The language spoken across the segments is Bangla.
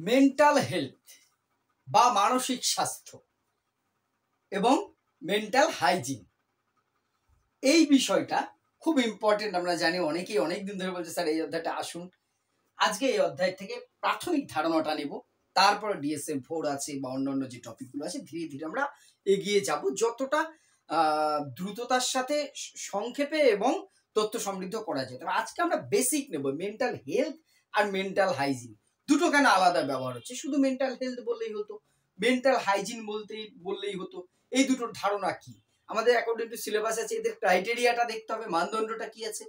মেন্টাল হেলথ বা মানসিক স্বাস্থ্য এবং মেন্টাল হাইজিন, এই বিষয়টা খুব ইম্পর্টেন্ট। আমরা জানি, অনেকেই অনেক দিন ধরে বলছে স্যার এই অধ্যায়টা আসুন। আজকে এই অধ্যায় থেকে প্রাথমিক ধারণাটা নেব, তারপর DSM-4 আছে বা অন্যান্য যে টপিকগুলো আছে ধীরে ধীরে আমরা এগিয়ে যাব, যতটা দ্রুততার সাথে সংক্ষেপে এবং তথ্য সমৃদ্ধ করা যায়। তবে আজকে আমরা বেসিক নেব মেন্টাল হেলথ আর মেন্টাল হাইজিন। দুটো কেন আলাদা ব্যবহার হচ্ছে? শুধু মেন্টাল হেলথ বললেই হতো, মেন্টাল হাইজিন বললেই হতো? এই দুটোর ধারণা কি? আমাদের অ্যাকর্ডিং টু সিলেবাস আছে, এদের ক্রাইটেরিয়াটা দেখতে হবে, মানদণ্ডটা কি আছে,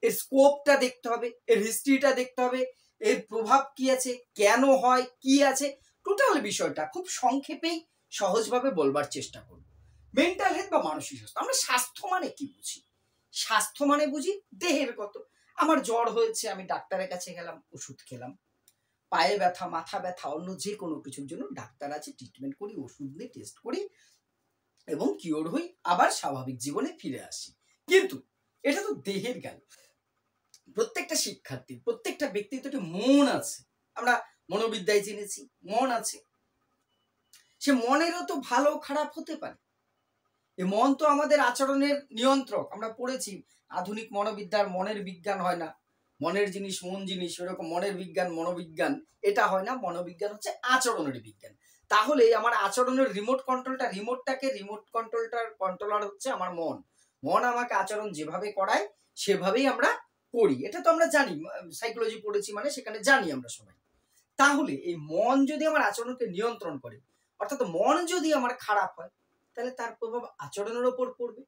এর স্কোপটা দেখতে হবে, এর হিস্ট্রিটা দেখতে হবে, এর প্রভাব কি আছে, কেন হয়, কি আছে, টোটাল বিষয়টা খুব সংক্ষেপেই সহজভাবে বলবার চেষ্টা করব। মেন্টাল হেলথ বা মানসিক স্বাস্থ্য, আমরা স্বাস্থ্য মানে কি বুঝি? স্বাস্থ্য মানে বুঝি দেহের গত। আমার জ্বর হয়েছে, আমি ডাক্তারের কাছে গেলাম, ওষুধ খেলাম। পায়ে ব্যথা, মাথা ব্যথা, অন্য যে কোনো কিছুর জন্য ডাক্তার আছে, ট্রিটমেন্ট করি, ওষুধ নিই, টেস্ট করি এবং কিওর হই, আবার স্বাভাবিক জীবনে ফিরে আসি। কিন্তু এটা তো দেহের গেল। প্রত্যেকটা শিক্ষার্থী, প্রত্যেকটা ব্যক্তির তো একটা মন আছে। আমরা মনোবিদ্যায় জেনেছি মন আছে, সে মনেরও তো ভালো খারাপ হতে পারে। এই মন তো আমাদের আচরণের নিয়ন্ত্রক। আমরা পড়েছি আধুনিক মনোবিদ্যার মনের বিজ্ঞান হয় না, মনের জিনিস মন জিনিস, এরকম মনের বিজ্ঞান মনোবিজ্ঞান এটা হয় না। মনোবিজ্ঞান হচ্ছে আচরণের বিজ্ঞান। তাহলে আমার আচরণের রিমোট কন্ট্রোলার হচ্ছে আমার মন। মন আমাকে আচরণ যেভাবে করায় সেভাবেই আমরা করি। এটা তো আমরা জানি, সাইকোলজি পড়েছি মানে সেখানে জানি আমরা সবাই। তাহলে এই মন যদি আমার আচরণকে নিয়ন্ত্রণ করে, অর্থাৎ মন যদি আমার খারাপ হয়, তাহলে তার প্রভাব আচরণের উপর পড়বে।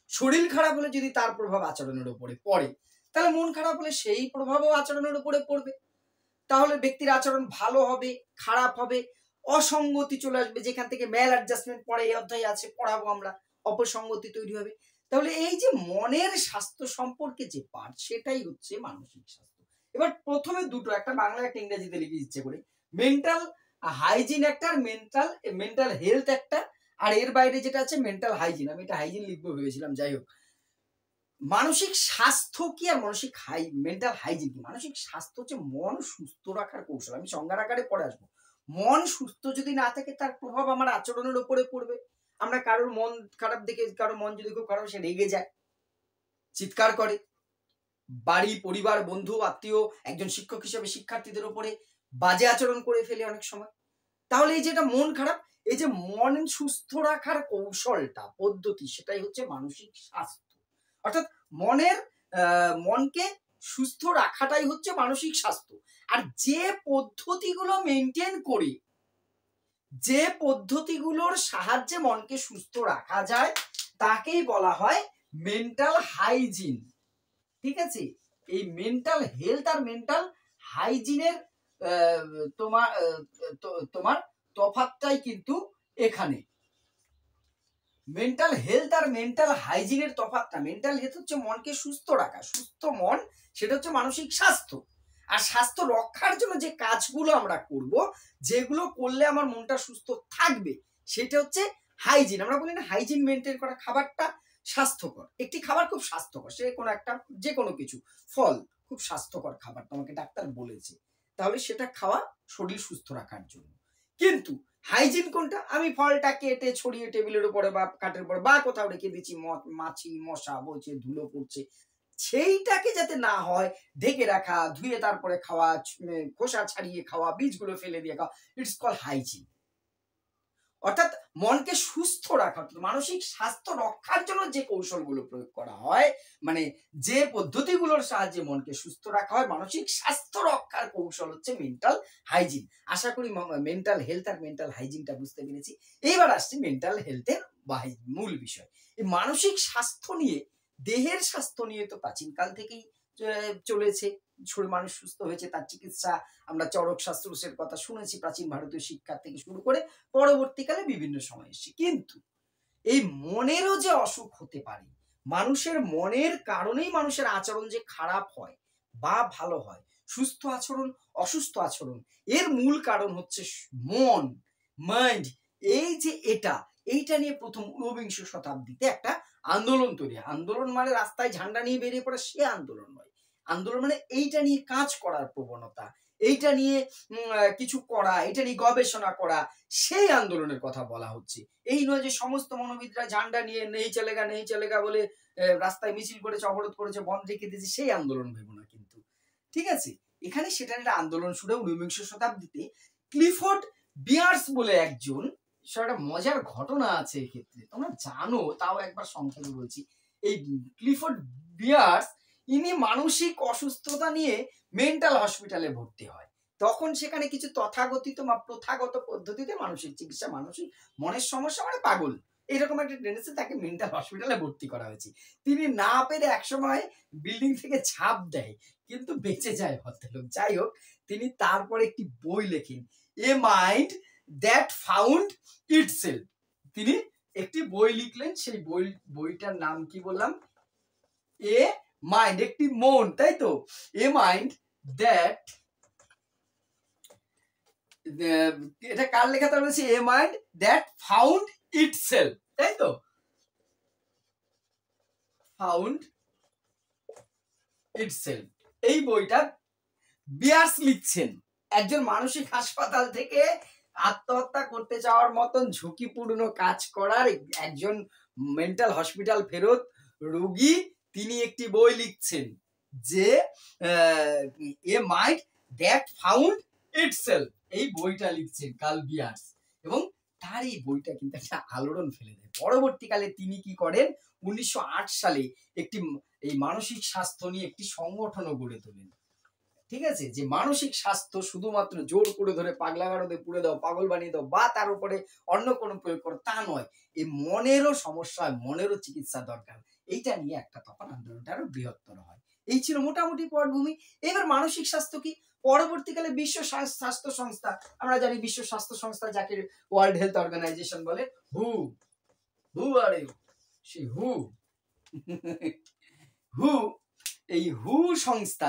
শরীর খারাপ হলে যদি তার প্রভাব আচরণের উপরে পড়ে, তাহলে মন খারাপ হলে সেই প্রভাবও আচরণের উপরে পড়বে। তাহলে ব্যক্তির আচরণ ভালো হবে, খারাপ হবে, অসঙ্গতি চলে আসবে, যেখান থেকে ম্যাল অ্যাডজাস্টমেন্ট পড়ে এই অধ্যায়ে আছে, পড়াবো আমরা, অপসঙ্গতি তৈরি হবে। তাহলে এই যে মনের স্বাস্থ্য সম্পর্কে যে পার্ট, সেটাই হচ্ছে মানসিক স্বাস্থ্য। এবার প্রথমে দুটো, একটা বাংলা একটা ইংরেজিতে লিখে ইচ্ছে করে, মেন্টাল হাইজিন একটা আর মেন্টাল হেলথ একটা, আর এর বাইরে যেটা আছে মেন্টাল হাইজিন। আমি এটা হাইজিন লিখবো ভেবেছিলাম, যাই হোক। মানসিক স্বাস্থ্য কি আর মেন্টাল হাইজিন কি? মানসিক স্বাস্থ্য হচ্ছে মন সুস্থ রাখার কৌশল। আমি সংজ্ঞার আকারে পরে আসবো। মন সুস্থ যদি না থাকে, তার প্রভাব আমার আচরণের উপরে পড়বে। আমরা কারোর মন খারাপ দেখে, কারোর মন যদি খুব খারাপ, সে রেগে যায়, চিৎকার করে, বাড়ি পরিবার বন্ধু আত্মীয়, একজন শিক্ষক হিসেবে শিক্ষার্থীদের উপরে বাজে আচরণ করে ফেলে অনেক সময়। তাহলে এই যে এটা মন খারাপ, এই যে মন সুস্থ রাখার কৌশলটা, পদ্ধতি, সেটাই হচ্ছে মানসিক স্বাস্থ্য। অর্থাৎ মনকে সুস্থ রাখাটাই হচ্ছে মানসিক স্বাস্থ্য। আর যে পদ্ধতিগুলো মেনটেন করে, যে পদ্ধতিগুলোর সাহায্যে মনকে সুস্থ রাখা যায়, তাকেই বলা হয় মেন্টাল হাইজিন। ঠিক আছে? এই মেন্টাল হেলথ আর মেন্টাল হাইজিনের তোমার তফাৎটাই কিন্তু এখানে। মেন্টাল হেলথ আর মেন্টাল হাইজিনের তফাৎটা, মেন্টাল হেলথ হচ্ছে মনকে সুস্থ রাখা, সুস্থ মন সেটা হচ্ছে মানসিক স্বাস্থ্য। আর স্বাস্থ্য রক্ষার জন্য যে কাজগুলো আমরা করব, যেগুলো করলে আমার মনটা সুস্থ থাকবে, সেটা হচ্ছে হাইজিন। আমরা বলি না হাইজিন মেনটেন করা, খাবারটা স্বাস্থ্যকর, একটি খাবার খুব স্বাস্থ্যকর, সে কোনো একটা যে কোনো কিছু, ফল খুব স্বাস্থ্যকর খাবার, তোমাকে ডাক্তার বলেছে, তাহলে সেটা খাওয়া শরীর সুস্থ রাখার জন্য। কিন্তু হাইজিন কোনটা? আমি ফলটা কেটে ছড়িয়ে টেবিলের উপরে বা কাঠের উপরে বা কোথাও রেখে দিচ্ছি, মাছি মশা বলছে, ধুলো পড়ছে, সেইটাকে যাতে না হয় ঢেকে রাখা, ধুয়ে তারপরে খাওয়া, খোসা ছাড়িয়ে খাওয়া, বীজগুলো ফেলে দিয়ে খাওয়া, ইটস কল হাইজিন। অর্থাৎ মনকে সুস্থ রাখা, মানসিক স্বাস্থ্য রক্ষার জন্য যে কৌশলগুলো প্রয়োগ করা হয়, মানে যে পদ্ধতিগুলোর সাহায্যে মনকে সুস্থ রাখা হয়, মানসিক স্বাস্থ্য রক্ষার কৌশল হচ্ছে মেন্টাল হাইজিন। আশা করি মেন্টাল হেলথ আর মেন্টাল হাইজিনটা বুঝতে পেরেছি। এইবার আসছি মেন্টাল হেলথের মূল বিষয়। এই মানসিক স্বাস্থ্য নিয়ে, দেহের স্বাস্থ্য নিয়ে তো প্রাচীনকাল থেকেই চলেছে। মানুষ সুস্থ হয়েছে, তার চিকিৎসা আমরা চরক শাস্ত্রের কথা শুনেছি, প্রাচীন ভারতীয় শিক্ষা থেকে শুরু করে পরবর্তীকালে বিভিন্ন সময় এসেছে। কিন্তু এই মনেরও যে অসুখ হতে পারে, মানুষের মনের কারণেই মানুষের আচরণ যে খারাপ হয় বা ভালো হয়, সুস্থ আচরণ অসুস্থ আচরণ, এর মূল কারণ হচ্ছে মন, মাইন্ড। এই যে এইটা নিয়ে প্রথম ঊনবিংশ শতাব্দীতে একটা আন্দোলন তৈরি হয়। আন্দোলন মানে রাস্তায় ঝান্ডা নিয়ে বেরিয়ে পড়ে সে আন্দোলন নয়, আন্দোলন মানে এইটা নিয়ে কাজ করার প্রবণতা, এইটা নিয়ে কিছু করা, এটা নিয়ে গবেষণা করা, সেই আন্দোলনের কথা বলা হচ্ছে। এই নয় যে সমস্ত মনোবিদরা ঝান্ডা নিয়ে নেই চলেগা বলে রাস্তায় মিছিল করেছে, অবরোধ করেছে, বন্ধ রেখে দিয়েছে, সেই আন্দোলন ভেবো না কিন্তু। ঠিক আছে, এখানে সেটা একটা আন্দোলন শুরু 19বিংশ শতাব্দীতে ক্লিফোর্ড বিয়ার্স বলে একজন, একটা মজার ঘটনা আছে এক্ষেত্রে, তোমরা জানো তাও একবার সংক্ষেপে বলছি। এই ক্লিফোর্ড বিয়ার্স ইনি মানসিক অসুস্থতা নিয়ে মেন্টাল হসপিটালে ভর্তি হয়। তখন সেখানে কিছু তথাগতিত বা প্রথাগত পদ্ধতিতে মানসিক চিকিৎসা, মানসিক মনের সমস্যা মানে পাগল এরকম একটা টেন্ডেন্সি, তাকে মেন্টাল হসপিটালে ভর্তি করা হয়েছে। তিনি না পেরে একসময় বিল্ডিং থেকে ঝাঁপ দেয়, কিন্তু বেঁচে যায় ভদ্রলোক। যাই হোক, তিনি তারপরে একটি বই লেখেন, a mind that found itself. তিনি একটি বই লিখলেন, সেই বইটার নাম কি বললাম, এ মাইন্ড, একটি মন, তাই তো, এ মাইন্ড দ্যাট, এটা কার লেখা তার বলছি, a mind that found itself, তাই তো, ফাউন্ড ইটসেলফ। এই বইটা বিয়ার্স লিখছেন একজন মানসিক হাসপাতাল থেকে আত্মহত্যা করতে যাওয়ার মতন ঝুঁকিপূর্ণ কাজ করার একজন মেন্টাল হসপিটাল ফেরত রোগী, তিনি একটি বই লিখছেন যে a mind that found itself. এই বইটা লিখছেন কার্ল বিয়ার্স, এবং তার এই বইটা কিন্তু একটা আলোড়ন ফেলে দেয়। পরবর্তীকালে তিনি কি করেন, 1908 সালে একটি এই মানসিক স্বাস্থ্য নিয়ে একটি সংগঠনও গড়ে তোলেন। ঠিক আছে, যে মানসিক স্বাস্থ্য শুধুমাত্র জোর করে ধরে পাগলা গারদে পুড়ে দাও, পাগল বানিয়ে দাও, বা তার উপরে অন্য কোনো প্রয়োগ করো, তা নয়। এই মনেরও সমস্যা, মনেরও চিকিৎসা দরকার। এইটা নিয়ে একটা তখন আন্দোলনটা আরো বৃহত্তর হয়। এই ছিল মোটামুটি পটভূমি। এবার মানসিক স্বাস্থ্য কি, পরবর্তীকালে বিশ্ব স্বাস্থ্য সংস্থা, আমরা জানি বিশ্ব স্বাস্থ্য সংস্থা যাকে ওয়ার্ল্ড হেলথ অর্গানাইজেশন বলে, হু আর ইউ, সেই হু এই হু সংস্থা,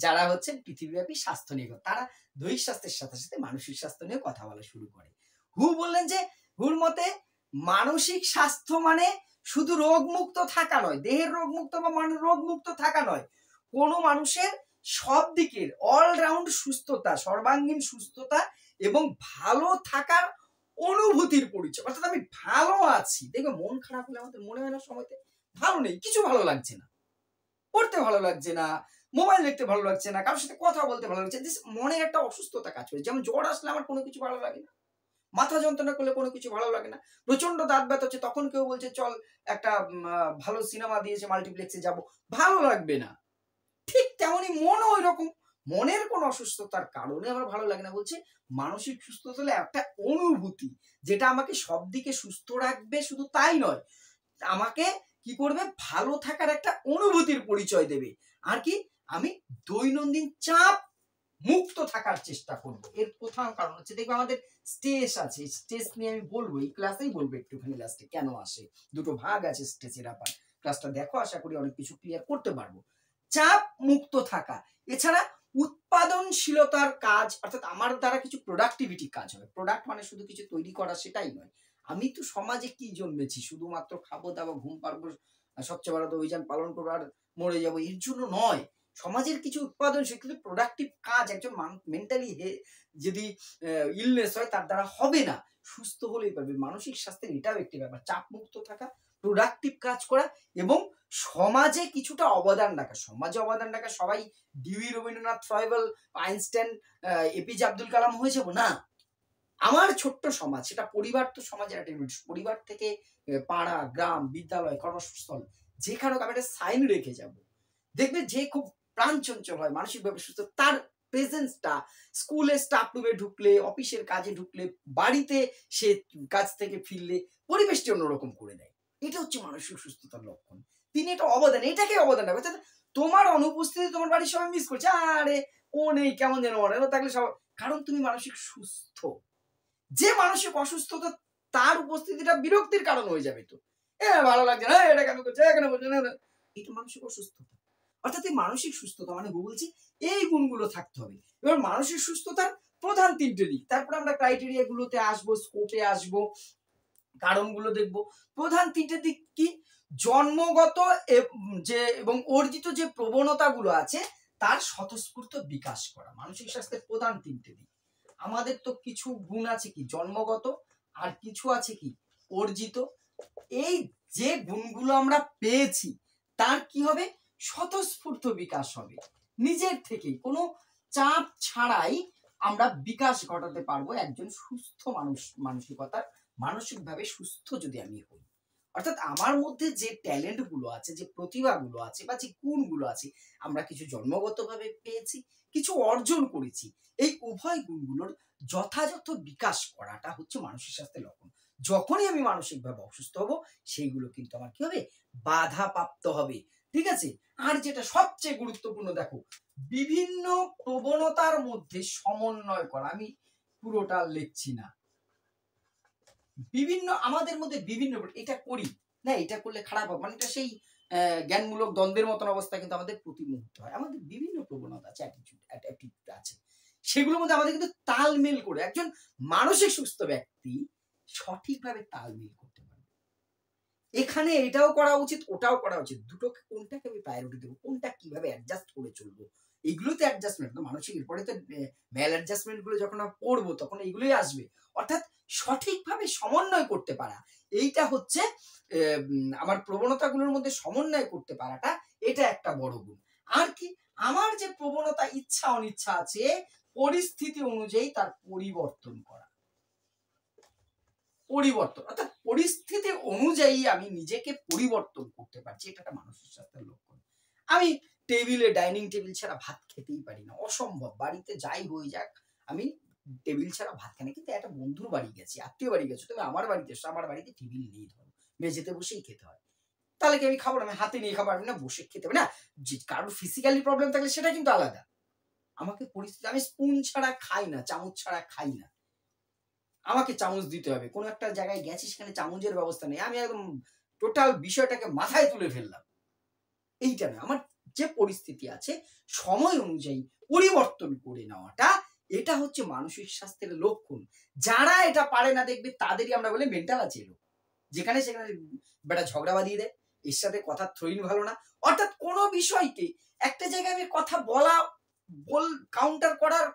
যারা হচ্ছেন পৃথিবীব্যাপী স্বাস্থ্য নিয়ে, তারা দৈহিক স্বাস্থ্যের সাথে সাথে মানসিক স্বাস্থ্য নিয়ে কথা বলা শুরু করে। হু বললেন যে, হুর মতে মানসিক স্বাস্থ্য মানে শুধু রোগমুক্ত থাকা নয়, দেহের রোগমুক্ত বা মনের রোগমুক্ত থাকা নয়, কোনো মানুষের সব দিকের অলরাউন্ড সুস্থতা, সর্বাঙ্গীন সুস্থতা এবং ভালো থাকার অনুভূতির পরিচয়। অর্থাৎ আমি ভালো আছি। দেখবে মন খারাপ হলে আমাদের মনে হয় না সময়তে ভালো নেই, কিছু ভালো লাগছে না, পড়তে ভালো লাগছে না, মোবাইল দেখতে ভালো লাগছে না, কারোর সাথে কথা বলতে ভালো লাগছে, মনে একটা অসুস্থতা কাজ করে। যেমন জ্বর আসলে আমার কোনো কিছু ভালো লাগে না, মাথা যন্ত্রণা করলে কোনো কিছু ভালো লাগে না, প্রচন্ড দাঁত ব্যথা হচ্ছে তখন কেউ বলছে চল একটা ভালো সিনেমা দিয়েছে মাল্টিপ্লেক্সে যাব, ভালো লাগবে না। ঠিক তেমনই মনও ওই রকম, মনের কোন অসুস্থতার কারণে আমার ভালো লাগে না। বলছে মানসিক সুস্থতা হলে একটা অনুভূতি, যেটা আমাকে সব দিকে সুস্থ রাখবে, শুধু তাই নয়, আমাকে কি করবে, ভালো থাকার একটা অনুভূতির পরিচয় দেবে। আর কি, আমি দৈনন্দিন চাপ মুক্ত থাকার চেষ্টা করব। এর প্রধান কারণ হচ্ছে, দেখবে আমাদের স্ট্রেস আছে, স্ট্রেস নিয়ে আমি বলবো, এই ক্লাসেই বলবো একটুখানি লাস্টে কেন আসে, দুটো ভাগ আছে স্ট্রেসের ব্যাপার। ক্লাসটা দেখো, আশা করি অনেক কিছু ক্লিয়ার করতে পারবো। চাপ মুক্ত থাকা, এছাড়া উৎপাদনশীলতার কাজ, অর্থাৎ আমার দ্বারা কিছু প্রোডাক্টিভিটি কাজ হবে। প্রোডাক্ট মানে শুধু কিছু তৈরি করা, সেটাই নয়। আমি তো সমাজে কি জন্মেছি, শুধুমাত্র খাবো দাবো, ঘুম পারবো, স্বচ্ছ ভারত অভিযান পালন করবো আর মরে যাবো, এর জন্য নয়। সমাজের কিছু উৎপাদনশীল কিন্তু প্রোডাক্টিভ কাজ একজন মেন্টালি যদি ইলনেস হয় তার দ্বারা হবে না, সুস্থ হলেই পারবে। মানসিক স্বাস্থ্যের এটাও একটি ব্যাপার, চাপ মুক্ত থাকা, প্রোডাক্টিভ কাজ করা এবং সমাজে কিছুটা অবদান রাখা। সমাজে অবদান রাখা সবাই Dewey, Rabindranath, Froebel, Einstein, APJ Abdul Kalam হয়ে যাব না। আমার ছোট্ট সমাজ, সেটা পরিবার তো সমাজের একটা ইউনিট, পরিবার থেকে পাড়া, গ্রাম, বিদ্যালয়, কর্মস্থল, যেখানে আমি একটা সাইন রেখে যাব। দেখবে যে খুব প্রাণ চঞ্চল হয়, মানসিকভাবে সুস্থ, তার প্রেজেন্সটা স্কুলে স্টাফ রুমে ঢুকলে, অফিসের কাজে ঢুকলে, বাড়িতে সে কাজ থেকে ফিরলে পরিবেশটি অন্যরকম করে দেয়। এটা হচ্ছে মানসিক সুস্থতার লক্ষণ। তিনি এটা অবদান, এটাকে অবদান রাখবে। তোমার অনুপস্থিতি তোমার বাড়ির সবাই মিস করছে, আরে ও নেই, কেমন যেন মনে থাকলে সব, কারণ তুমি মানসিক সুস্থ। যে মানসিক অসুস্থতা, তার উপস্থিতিটা বিরক্তির কারণ হয়ে যাবে। তো ভালো লাগছে না, এটা কেন করছে, এখানে বলছে না, এটা মানসিক অসুস্থতা। অর্থাৎ এই মানসিক সুস্থতা মানে বলছি এই গুণগুলো থাকতে হবে। এবার মানসিক সুস্থতার প্রধান তিনটে দিক, তারপর আমরা ক্রাইটেরিয়া গুলোতে আসবো, স্কোপে আসবো, কারণগুলো দেখব। প্রধান তিনটে দিক কি, জন্মগত যে এবং অর্জিত যে প্রবণতাগুলো আছে তার স্বতঃস্ফূর্ত বিকাশ করা। মানসিক স্বাস্থ্যের প্রধান তিনটে দিক। আমাদের তো কিছু গুণ আছে কি জন্মগত, আর কিছু আছে কি অর্জিত। এই যে গুণগুলো আমরা পেয়েছি তার কি হবে, স্বতঃস্ফূর্ত বিকাশ হবে, নিজের থেকেই কোনো চাপ ছাড়াই আমরা বিকাশ ঘটাতে পারবো একজন সুস্থ মানসিকতার, মানসিকভাবে সুস্থ যদি আমি হই। অর্থাৎ আমার মধ্যে যে ট্যালেন্ট গুলো আছে, যে প্রতিভাগুলো আছে বা যে গুণগুলো আছে, আমরা কিছু জন্মগতভাবে পেয়েছি, কিছু অর্জন করেছি। এই উভয় গুণগুলোর যথাযথ বিকাশ করাটা হচ্ছে মানসিক স্বাস্থ্যের লক্ষণ। যখনই আমি মানসিকভাবে অসুস্থ হব, সেইগুলো কিন্তু আমার কি হবে, বাধাপ্রাপ্ত হবে। ঠিক আছে। আর যেটা সবচেয়ে গুরুত্বপূর্ণ, দেখো, বিভিন্ন প্রবণতার মধ্যে সমন্বয় করা। আমি পুরোটা লিখছি না, বিভিন্ন আমাদের মধ্যে বিভিন্ন, এটা করি না, এটা করলে খারাপ হবে, মানে এটা সেই জ্ঞানমূলক দ্বন্দ্বের মতন অবস্থা কিন্তু আমাদের প্রতি মুহূর্তে হয়। আমাদের বিভিন্ন প্রবণতা আছে, অ্যাটিটিউড আছে, সেগুলোর মধ্যে আমাদের কিন্তু তালমেল করে একজন মানসিক সুস্থ ব্যক্তি সঠিকভাবে তালমেল করতে পারে। এখানে এটাও করা উচিত, ওটাও করা উচিত, দুটোকে কোনটাকে আমি প্রায়োরিটি দেবো, কোনটা কিভাবে অ্যাডজাস্ট করে চলবো, এইগুলো তো অ্যাডজাস্টমেন্ট না। মানসিক এরপরে তো ম্যাল অ্যাডজাস্টমেন্ট গুলো যখন আমরা পড়বো তখন এইগুলোই আসবে। অর্থাৎ সঠিকভাবে সমন্বয় করতে পারা, এইটা হচ্ছে আমার প্রবণতাগুলোর মধ্যে সমন্বয় করতে পারাটা, এটা একটা বড় গুণ। আর কি, আমার যে প্রবণতা, ইচ্ছা অনিচ্ছা আছে, পরিস্থিতি অনুযায়ী তার পরিবর্তন করা। পরিবর্তন অর্থাৎ পরিস্থিতি অনুযায়ী আমি নিজেকে পরিবর্তন করতে পারছি, এটা একটা মানসিক স্বাস্থ্যের লক্ষণ। আমি টেবিলে, ডাইনিং টেবিল ছাড়া ভাত খেতেই পারি না, অসম্ভব। বাড়িতে যাই হয়ে যাক, আমি টেবিল ছাড়া ভাত খাই না। কিন্তু একটা বন্ধুর বাড়ি গেছি, আত্মীয় বাড়ি গেছো, তুমি আমার বাড়িতে এসো, আমার বাড়িতে টেবিল নেই, ধরো মেঝেতে বসেই খেতে হয়, তাহলে কি আমি খাবো না? আমি হাতে নিয়ে খাবো না, বসে খেতে হবে না। কারোর ফিজিক্যালি প্রবলেম থাকলে সেটা কিন্তু আলাদা। আমাকে পরিস্থিতি, আমি স্পুন ছাড়া খাই না, চামচ ছাড়া খাই না, আমাকে চামচ দিতে হবে। কোনো একটা জায়গায় গেছি, সেখানে চামচের ব্যবস্থা নেই, আমি একদম টোটাল বিষয়টাকে মাথায় তুলে ফেললাম। এইটা না, আমার যে পরিস্থিতি আছে সময় অনুযায়ী পরিবর্তন করে নেওয়াটা, এটা হচ্ছে মানসিক স্বাস্থ্যের লক্ষণ। যারা এটা পারে না, দেখবে তাদেরই আমরা বলি মেন্টাল আছে, যেখানে সেখানে বেটা ঝগড়া বাঁধিয়ে দেয়, এর সাথে কথা থ্রোইন ভালো না। অর্থাৎ কোনো বিষয়কে একটা জায়গায় আমি কথা কাউন্টার করার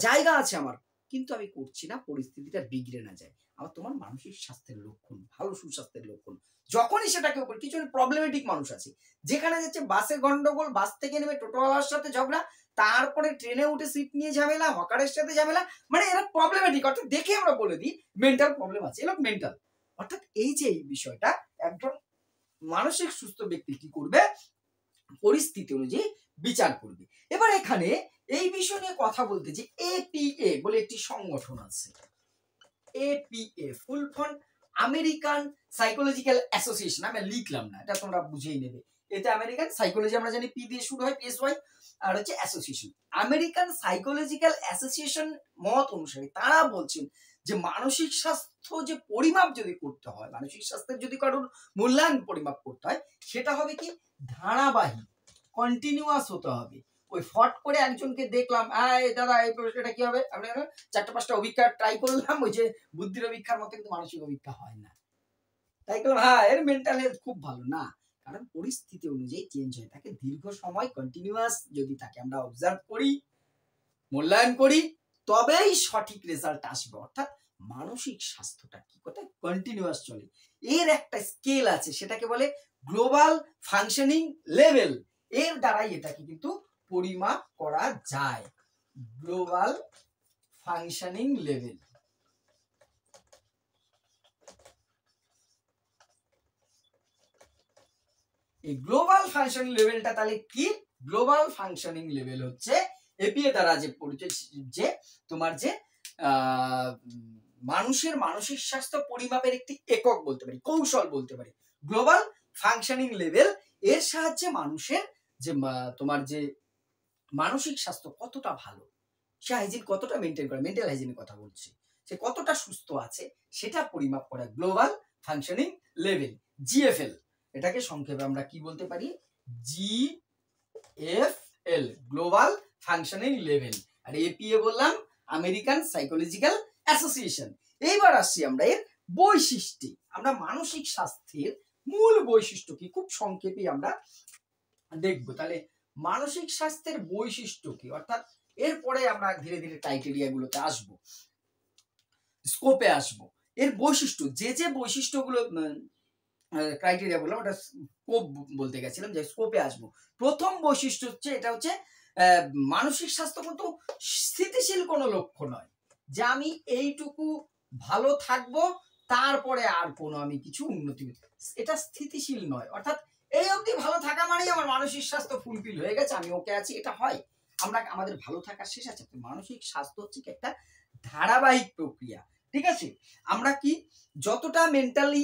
জায়গা আছে আমার, কিন্তু আমি করছি না, পরিস্থিতিটা বিগড়ে না যায়, আমার তোমার মানসিক স্বাস্থ্যের লক্ষণ, ভালো সুস্বাস্থ্যের লক্ষণ। যখনই সেটাকে উপর, কিছু প্রবলেমেটিক মানুষ আছে, যেখানে যাচ্ছে বাসে গন্ডগোল, বাস থেকে নেমে টোটোওয়ালার সাথে ঝগড়া, তারপরে ট্রেনে উঠে সিট নিয়ে ঝামেলা, হকারের সাথে ঝামেলা, মানে এরা প্রবলেমেটিক। অর্থাৎ দেখে আমরা বলে দিই মেন্টাল প্রবলেম আছে, এরা মেন্টাল। অর্থাৎ এই যে এই বিষয়টা, একজন মানসিক সুস্থ ব্যক্তি কি করবে, পরিস্থিতি অনুযায়ী বিচার করবে। এবার এখানে এই বিষয় নিয়ে কথা বলতে, যে এপিএ বলে একটি সংগঠন আছে, APA full form American psychological association. আমি লিখলাম না, এটা তোমরা বুঝেই নেবে। এতে আমেরিকান সাইকোলজি আমরা জানি পি দিয়ে শুরু হয়, পিএসওয়াই, আর হচ্ছে অ্যাসোসিয়েশন। আমেরিকান সাইকোলজিক্যাল অ্যাসোসিয়েশন মত অনুসারে তারা বলছেন যে মানসিক স্বাস্থ্য যে পরিমাপ যদি করতে হয়, মানসিক স্বাস্থ্যের যদি কারোর মূল্যায়ন পরিমাপ করতে হয়, সেটা হবে কি ধারাবাহিক, কন্টিনিউয়াস হতে হবে। ওই ফট করে একজনকে দেখলাম, দাদা এই প্রশ্নটা কি হবে, আমরা 4-5টা অভিজ্ঞতা ট্রাই করলাম, ওই যে বুদ্ধির অভিজ্ঞার মতো কিন্তু মানসিক অভিজ্ঞা হয় না। তাই করলাম, এর মেন্টাল হেলথ খুব ভালো না, কারণ পরিস্থিতি অনুযায়ী চেঞ্জ হয়। তাকে দীর্ঘ সময় কন্টিনিউয়াস যদি তাকে আমরা অবজার্ভ করি, মূল্যায়ন করি, তবেই সঠিক রেজাল্ট আসবে। অর্থাৎ মানসিক স্বাস্থ্যটা কি কথা, কন্টিনিউয়াস চলে। এর একটা স্কেল আছে, সেটাকে বলে গ্লোবাল ফাংশনিং লেভেল। এর দ্বারাই এটাকে কিন্তু পরিমাপ করা যায়, গ্লোবাল ফাংশনিং লেভেল। এই গ্লোবাল ফাংশনিং লেভেলটা তাহলে কি, গ্লোবাল ফাংশনিং লেভেল হচ্ছে এপিএ দ্বারা যে পরিচয়, যে তোমার যে মানুষের মানসিক স্বাস্থ্য পরিমাপের একটি একক বলতে পারি, কৌশল বলতে পারি, গ্লোবাল ফাংশনিং লেভেল। এর সাহায্যে মানুষের যে তোমার যে মানসিক স্বাস্থ্য কতটা ভালো, সে হাইজিন কতটা মেনটেন করে, মেন্টাল হাইজিনের কথা বলছি, সে কতটা সুস্থ আছে, সেটা পরিমাপ করা গ্লোবাল ফাংশনিং লেভেল, জিএফএল। এটাকে সংক্ষেপে আমরা কি বলতে পারি, জিএফএল, গ্লোবাল ফাংশনিং লেভেল। আর এপিএ বললাম আমেরিকান সাইকোলজিক্যাল অ্যাসোসিয়েশন। এইবার আসছি আমরা এর বৈশিষ্ট্য, আমরা মানসিক স্বাস্থ্যের মূল বৈশিষ্ট্য কি খুব সংক্ষেপে আমরা দেখবো। তাহলে মানসিক স্বাস্থ্যের বৈশিষ্ট্য কি, অর্থাৎ এরপরে আমরা ধীরে ধীরে ক্রাইটেরিয়া গুলোতে আসবো, স্কোপে আসবো। এর বৈশিষ্ট্য, যে যে বৈশিষ্ট্যগুলো ক্রাইটেরিয়া বললাম, ওটা স্কোপ বলতে গেছিলাম, যে স্কোপে আসবো। প্রথম বৈশিষ্ট্য হচ্ছে, এটা হচ্ছে মানসিক স্বাস্থ্য কিন্তু স্থিতিশীল কোনো লক্ষ্য নয়, যে আমি এইটুকু ভালো থাকবো তারপরে আর কোনো আমি কিছু উন্নতি, এটা স্থিতিশীল নয়। অর্থাৎ এই অবধি ভালো থাকা মানেই আমার মানসিক স্বাস্থ্য ফুলফিল হয়ে গেছে, আমি ওকে আছি, এটা হয়? আমরা আমাদের ভালো থাকার শেষ আছে। মানসিক স্বাস্থ্য হচ্ছে কি একটা ধারাবাহিক প্রক্রিয়া, ঠিক আছে? আমরা কি যতটা মেন্টালি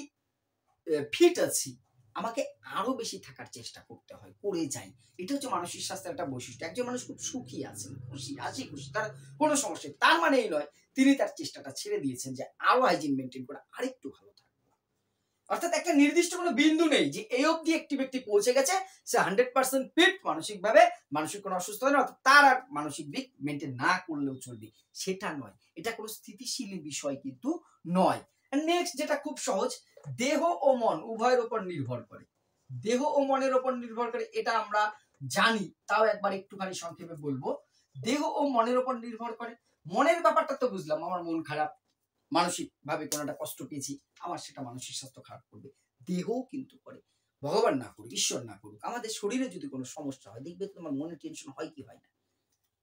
ফিট আছি, আমাকে আরো বেশি থাকার চেষ্টা করতে হয়, করে যাই। এটা হচ্ছে মানসিক স্বাস্থ্যের একটা বৈশিষ্ট্য। একজন মানুষ খুব সুখী আছেন, খুশি, হাসি খুশি, তার কোনো সমস্যা নেই, তার মানে এই নয় তিনি তার চেষ্টাটা ছেড়ে দিয়েছেন যে আরো হাইজিন মেনটেন করে আরেকটু ভালো থাকবে। অর্থাৎ একটা নির্দিষ্ট কোনো বিন্দু নেই যে এই অবধি একটি ব্যক্তি পৌঁছে গেছে, সে 100% ফিট মানসিকভাবে, মানসিক কোনো অসুস্থতা নেই, অর্থাৎ তার আর মানসিক দিক মেনটেন না করলেও চলবে, সেটা নয়। এটা কোনো স্থিতিশীল বিষয় কিন্তু নয়। নেক্সট যেটা খুব সহজ, দেহ ও মন উভয়ের উপর নির্ভর করে। দেহ ও মনের উপর নির্ভর করে, এটা আমরা জানি, তাও একবার একটুখানি সংক্ষেপে বলবো। দেহ ও মনের উপর নির্ভর করে। মনের ব্যাপারটা তো বুঝলাম, আমার মন খারাপ, মানসিক ভাবে কোনো একটা কষ্ট পেয়েছি, আমার সেটা মানসিক স্বাস্থ্য খারাপ করবে। দেহও কিন্তু করে, ভগবান না করুক, ঈশ্বর না করুক, আমাদের শরীরে যদি কোনো সমস্যা হয়, দেখবে তোমার মনে টেনশন হয় কি হয় না।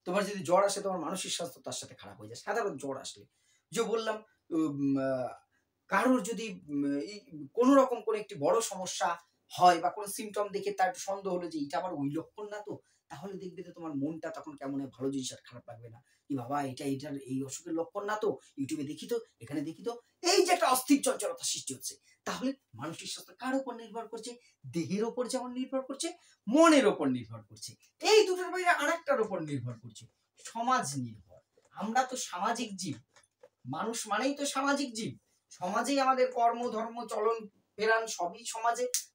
তোমার যদি জ্বর আসে, তোমার মানসিক স্বাস্থ্য তার সাথে খারাপ হয়ে যায়। সাধারণ জ্বর আসলে, যে বললাম, কারোর যদি কোনো রকম করে একটি বড় সমস্যা হয় বা কোনো সিমটম দেখে তার সন্দেহ হলো যে এটা আবার ওই লক্ষণ না তো, তাহলে দেখবে যে তোমার মনটা তখন কেমন হয়, ভালো জিনিস আর খারাপ লাগবে না। কি বাবা, এটার এই অসুখের লক্ষণ না তো, ইউটিউবে দেখি তো, এখানে দেখি তো, এই যে একটা অস্থির চঞ্চলতা সৃষ্টি হচ্ছে। তাহলে মানসিক স্বাস্থ্য কার উপর নির্ভর করছে? দেহের ওপর যেমন নির্ভর করছে, মনের ওপর নির্ভর করছে, এই দুটোর বাইরে আরেকটার উপর নির্ভর করছে, সমাজ নির্ভর। আমরা তো সামাজিক জীব, মানুষ মানেই তো সামাজিক জীব। সমাজেই আমাদের কর্ম, ধর্ম, চলন ফেরান সবই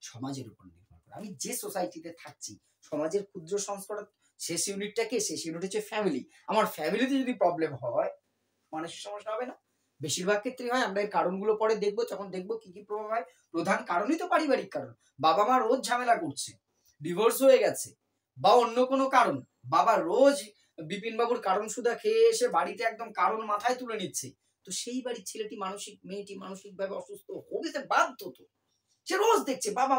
সমাজের উপর নির্ভর করে। আমি যে সোসাইটিতে থাকছি, সমাজের ক্ষুদ্র সংস্করণ, শেষ ইউনিট হচ্ছে ফ্যামিলি। আমার ফ্যামিলিতে যদি প্রবলেম হয়, মানসিক সমস্যা হবে না? বেশিরভাগ ক্ষেত্রে হয়। আমরা এর কারণগুলো পরে দেখবো, যখন দেখবো কি কি প্রভাব হয়। প্রধান কারণই তো পারিবারিক কারণ। বাবা মা রোজ ঝামেলা করছে, ডিভোর্স হয়ে গেছে, বা অন্য কোনো কারণ, বাবা রোজ বিপিন বাবুর কারণ সুদা খেয়ে এসে বাড়িতে একদম কারণ মাথায় তুলে নিচ্ছে, তো সেই বাড়ির ছেলেটি মেয়েটি মানসিকভাবে অসুস্থ হবে বাধ্য। তো সে রোজ দেখছে বাবা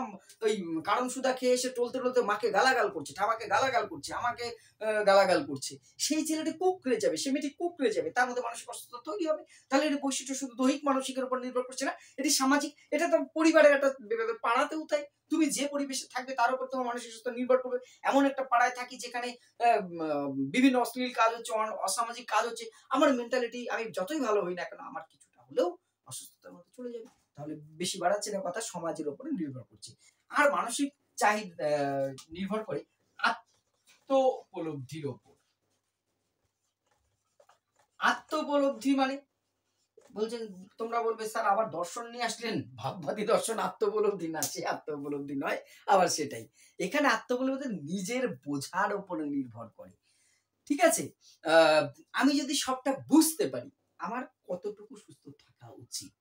ওই কারণ সুদা খেয়ে এসে টলতে টলতে মাকে গালাগাল করছে, ঠামাকে গালাগাল করছে, আমাকে গালাগাল করছে, সেই ছেলেটি কুঁকড়ে যাবে, সে মেয়েটি কুঁকড়ে যাবে, তার মধ্যে মানসিক অসুস্থতা তৈরি হবে। তাহলে এর বৈশিষ্ট্য শুধু দৈহিক মানসিকের উপর নির্ভর করছে না, এটি সামাজিক। এটা তো পরিবারের একটা, পাড়াতেও তাই। তুমি যে পরিবেশে থাকবে তার উপর তোমার মানসিক স্বাস্থ্য নির্ভর করবে। এমন একটা পাড়ায় থাকি যেখানে বিভিন্ন অশ্লীল কাজ হচ্ছে, অসামাজিক কাজ হচ্ছে, আমার মেন্টালিটি, আমি যতই ভালো হই না কেন, আমার কিছুটা হলেও অসুস্থতার মধ্যে চলে যাবে। তাহলে বেশি বাড়াচ্ছে না কথা, সমাজের উপরে নির্ভর করছে। আর মানসিক চাহিদা নির্ভর করে আত্ম উপলব্ধির উপর। আত্ম উপলব্ধি মানে, বলছেন, তোমরা বলবে স্যার আবার দর্শন নিয়ে আসলেন, ভাববাদী দর্শন, আত্ম উপলব্ধি না, সে আত্ম উপলব্ধি নয়, আবার সেটাই। এখানে আত্ম উপলব্ধি নিজের বোঝার উপরে নির্ভর করে, ঠিক আছে? আমি যদি সবটা বুঝতে পারি, আমার কতটুকু সুস্থ থাকা উচিত,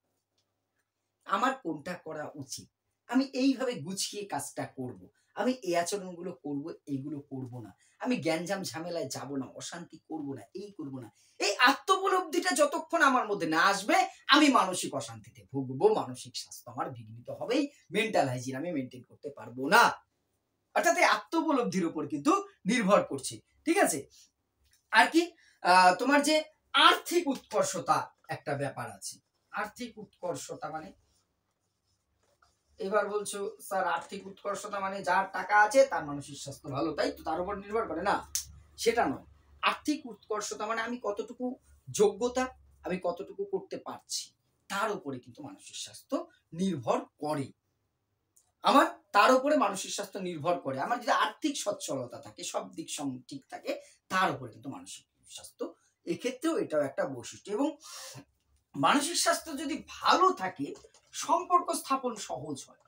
আমার কোনটা করা উচিত, আমি এইভাবে গুছিয়ে কাজটা করব, আমি এই আচরণগুলো করব, এইগুলো করব না, আমি গ্যাঞ্জাম ঝামেলায় যাব না, অশান্তি করব না, এই করব না। এই আত্মোপলব্ধিটা যতক্ষণ আমার মধ্যে না আসবে, আমি মানসিক অশান্তিতে ভুগবো, মানসিক স্বাস্থ্য আমার বিঘ্নিত হবেই, মেন্টাল হাইজিন আমি মেনটেন করতে পারবো না। অর্থাৎ এই আত্মোপলব্ধির উপর কিন্তু নির্ভর করছে, ঠিক আছে? আর কি, তোমার যে আর্থিক উৎকর্ষতা একটা ব্যাপার আছে। আর্থিক উৎকর্ষতা মানে, এবার বলছো স্যার আর্থিক উৎকর্ষতা মানে যার টাকা আছে তার মানসিক স্বাস্থ্য ভালো, তাই তো, তার উপর নির্ভর করে না, সেটা নয়। আর্থিক উৎকর্ষতা মানে আমি কতটুকু যোগ্যতা, আমি কতটুকু করতে পারছি, তার উপরে কিন্তু মানসিক স্বাস্থ্য নির্ভর করে। আমার তার উপরে মানসিক স্বাস্থ্য নির্ভর করে। আমার যদি আর্থিক সচ্ছলতা থাকে, সব দিক ঠিক থাকে, তার উপরে কিন্তু মানসিক স্বাস্থ্য, এক্ষেত্রেও এটাও একটা বৈশিষ্ট্য। এবং মানসিক স্বাস্থ্য যদি ভালো থাকে, সম্পর্ক স্থাপন সহজ হয়।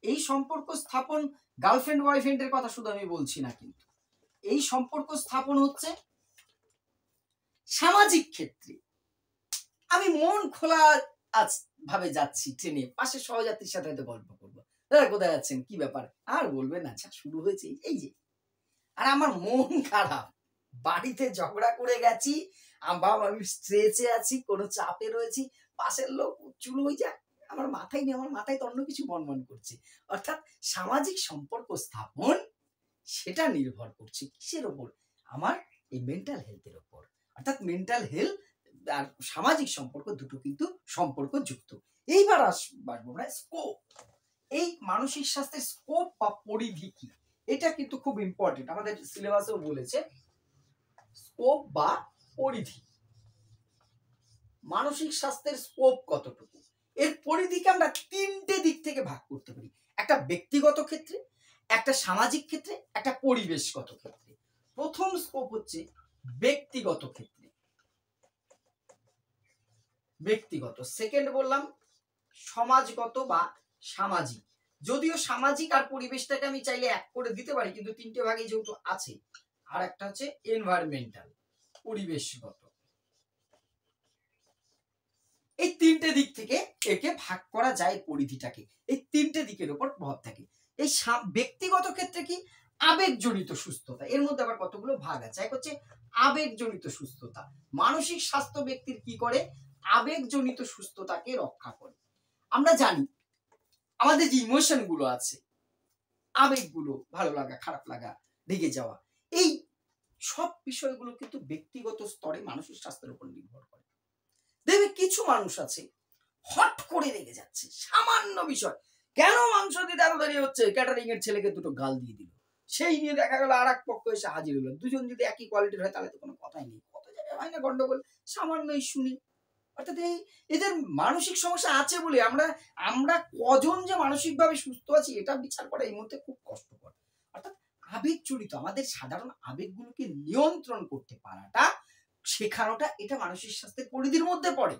এই সম্পর্ক স্থাপন, গার্লফ্রেন্ড বয়ফ্রেন্ডের কথা শুধু আমি বলছি না, কিন্তু এই সম্পর্ক স্থাপন হচ্ছে সামাজিক ক্ষেত্রে। আমি মন খোলা ভাবে যাচ্ছি ট্রেনে, পাশে সহযাত্রীর সাথে হয়তো গল্প করবো, দাদা কোথায় যাচ্ছেন, কি ব্যাপার, আর বলবেন, আচ্ছা শুরু হয়েছে, এই যে আর আমার মন খারাপ, বাড়িতে ঝগড়া করে গেছি, আমি স্ট্রেসে আছি, কোনো চাপে রয়েছি, পাশের লোক চুলো হয়ে যায়, আমার মাথায় নেই, আমার মাথায় তো অন্য কিছু বনবন করছে। অর্থাৎ সামাজিক সম্পর্ক স্থাপন সেটা নির্ভর করছে কিসের ওপর? আমার এই মেন্টাল হেলথের ওপর। অর্থাৎ মেন্টাল হেলথ আর সামাজিক সম্পর্ক দুটো কিন্তু সম্পর্কযুক্ত। এইবার আসবো আমরা স্কোপ। এই মানসিক স্বাস্থ্যের স্কোপ বা পরিধি কি, এটা কিন্তু খুব ইম্পর্টেন্ট, আমাদের সিলেবাসেও বলেছে স্কোপ বা পরিধি। মানসিক স্বাস্থ্যের স্কোপ কতটুকু, এর পরিধিকে আমরা তিনটে দিক থেকে ভাগ করতে পারি। একটা ব্যক্তিগত ক্ষেত্রে, একটা সামাজিক ক্ষেত্রে, একটা পরিবেশগত ক্ষেত্রে। প্রথম স্কোপ হচ্ছে ব্যক্তিগত ক্ষেত্রে, ব্যক্তিগত। সেকেন্ড বললাম সমাজগত বা সামাজিক। যদিও সামাজিক আর পরিবেশটাকে আমি চাইলে এক করে দিতে পারি, কিন্তু তিনটে ভাগে যেহেতু আছে। আর একটা হচ্ছে এনভায়রনমেন্টাল, পরিবেশগত। এই তিনটে দিক থেকে একে ভাগ করা যায় পরিধিটাকে, এই তিনটে দিকের উপর প্রভাব থাকে। এই ব্যক্তিগত ক্ষেত্রে কি আবেগজনিত সুস্থতা, এর মধ্যে আবার কতগুলো ভাগ আছে। এক হচ্ছে আবেগজনিত সুস্থতা, মানসিক স্বাস্থ্য ব্যক্তির কি করে, আবেগজনিত সুস্থতাকে রক্ষা করে। আমরা জানি আমাদের যে ইমোশন গুলো আছে, আবেগগুলো, ভালো লাগা, খারাপ লাগা, রেগে যাওয়া, এই সব বিষয়গুলো কিন্তু ব্যক্তিগত স্তরে মানসিক স্বাস্থ্যের উপর নির্ভর করে। দেখবে কিছু মানুষ আছে হট করে রেগে যাচ্ছে সামান্য বিষয়, কেন মাংস দিতে এত দেরি হচ্ছে, ক্যাটারিং এর ছেলেকে দুটো গাল দিয়ে দিল, সেই নিয়ে দেখা গেল আর এক পক্ষ এসে হাজির হলো। দুজন যদি একই কোয়ালিটির হয় তাহলে তো কোনো কথাই নেই, কত জায়গায় হয় না গন্ডগোল সামান্য শুনি। অর্থাৎ এদের মানসিক সমস্যা আছে বলে আমরা কজন যে মানসিকভাবে সুস্থ আছি এটা বিচার করা এই মুহূর্তে খুব কষ্টকর। অর্থাৎ আবেগ জড়িত, আমাদের সাধারণ আবেগগুলোকে নিয়ন্ত্রণ করতে পারাটা, শেখানোটা, এটা মানসিক স্বাস্থ্যের পরিধির মধ্যে পড়ে।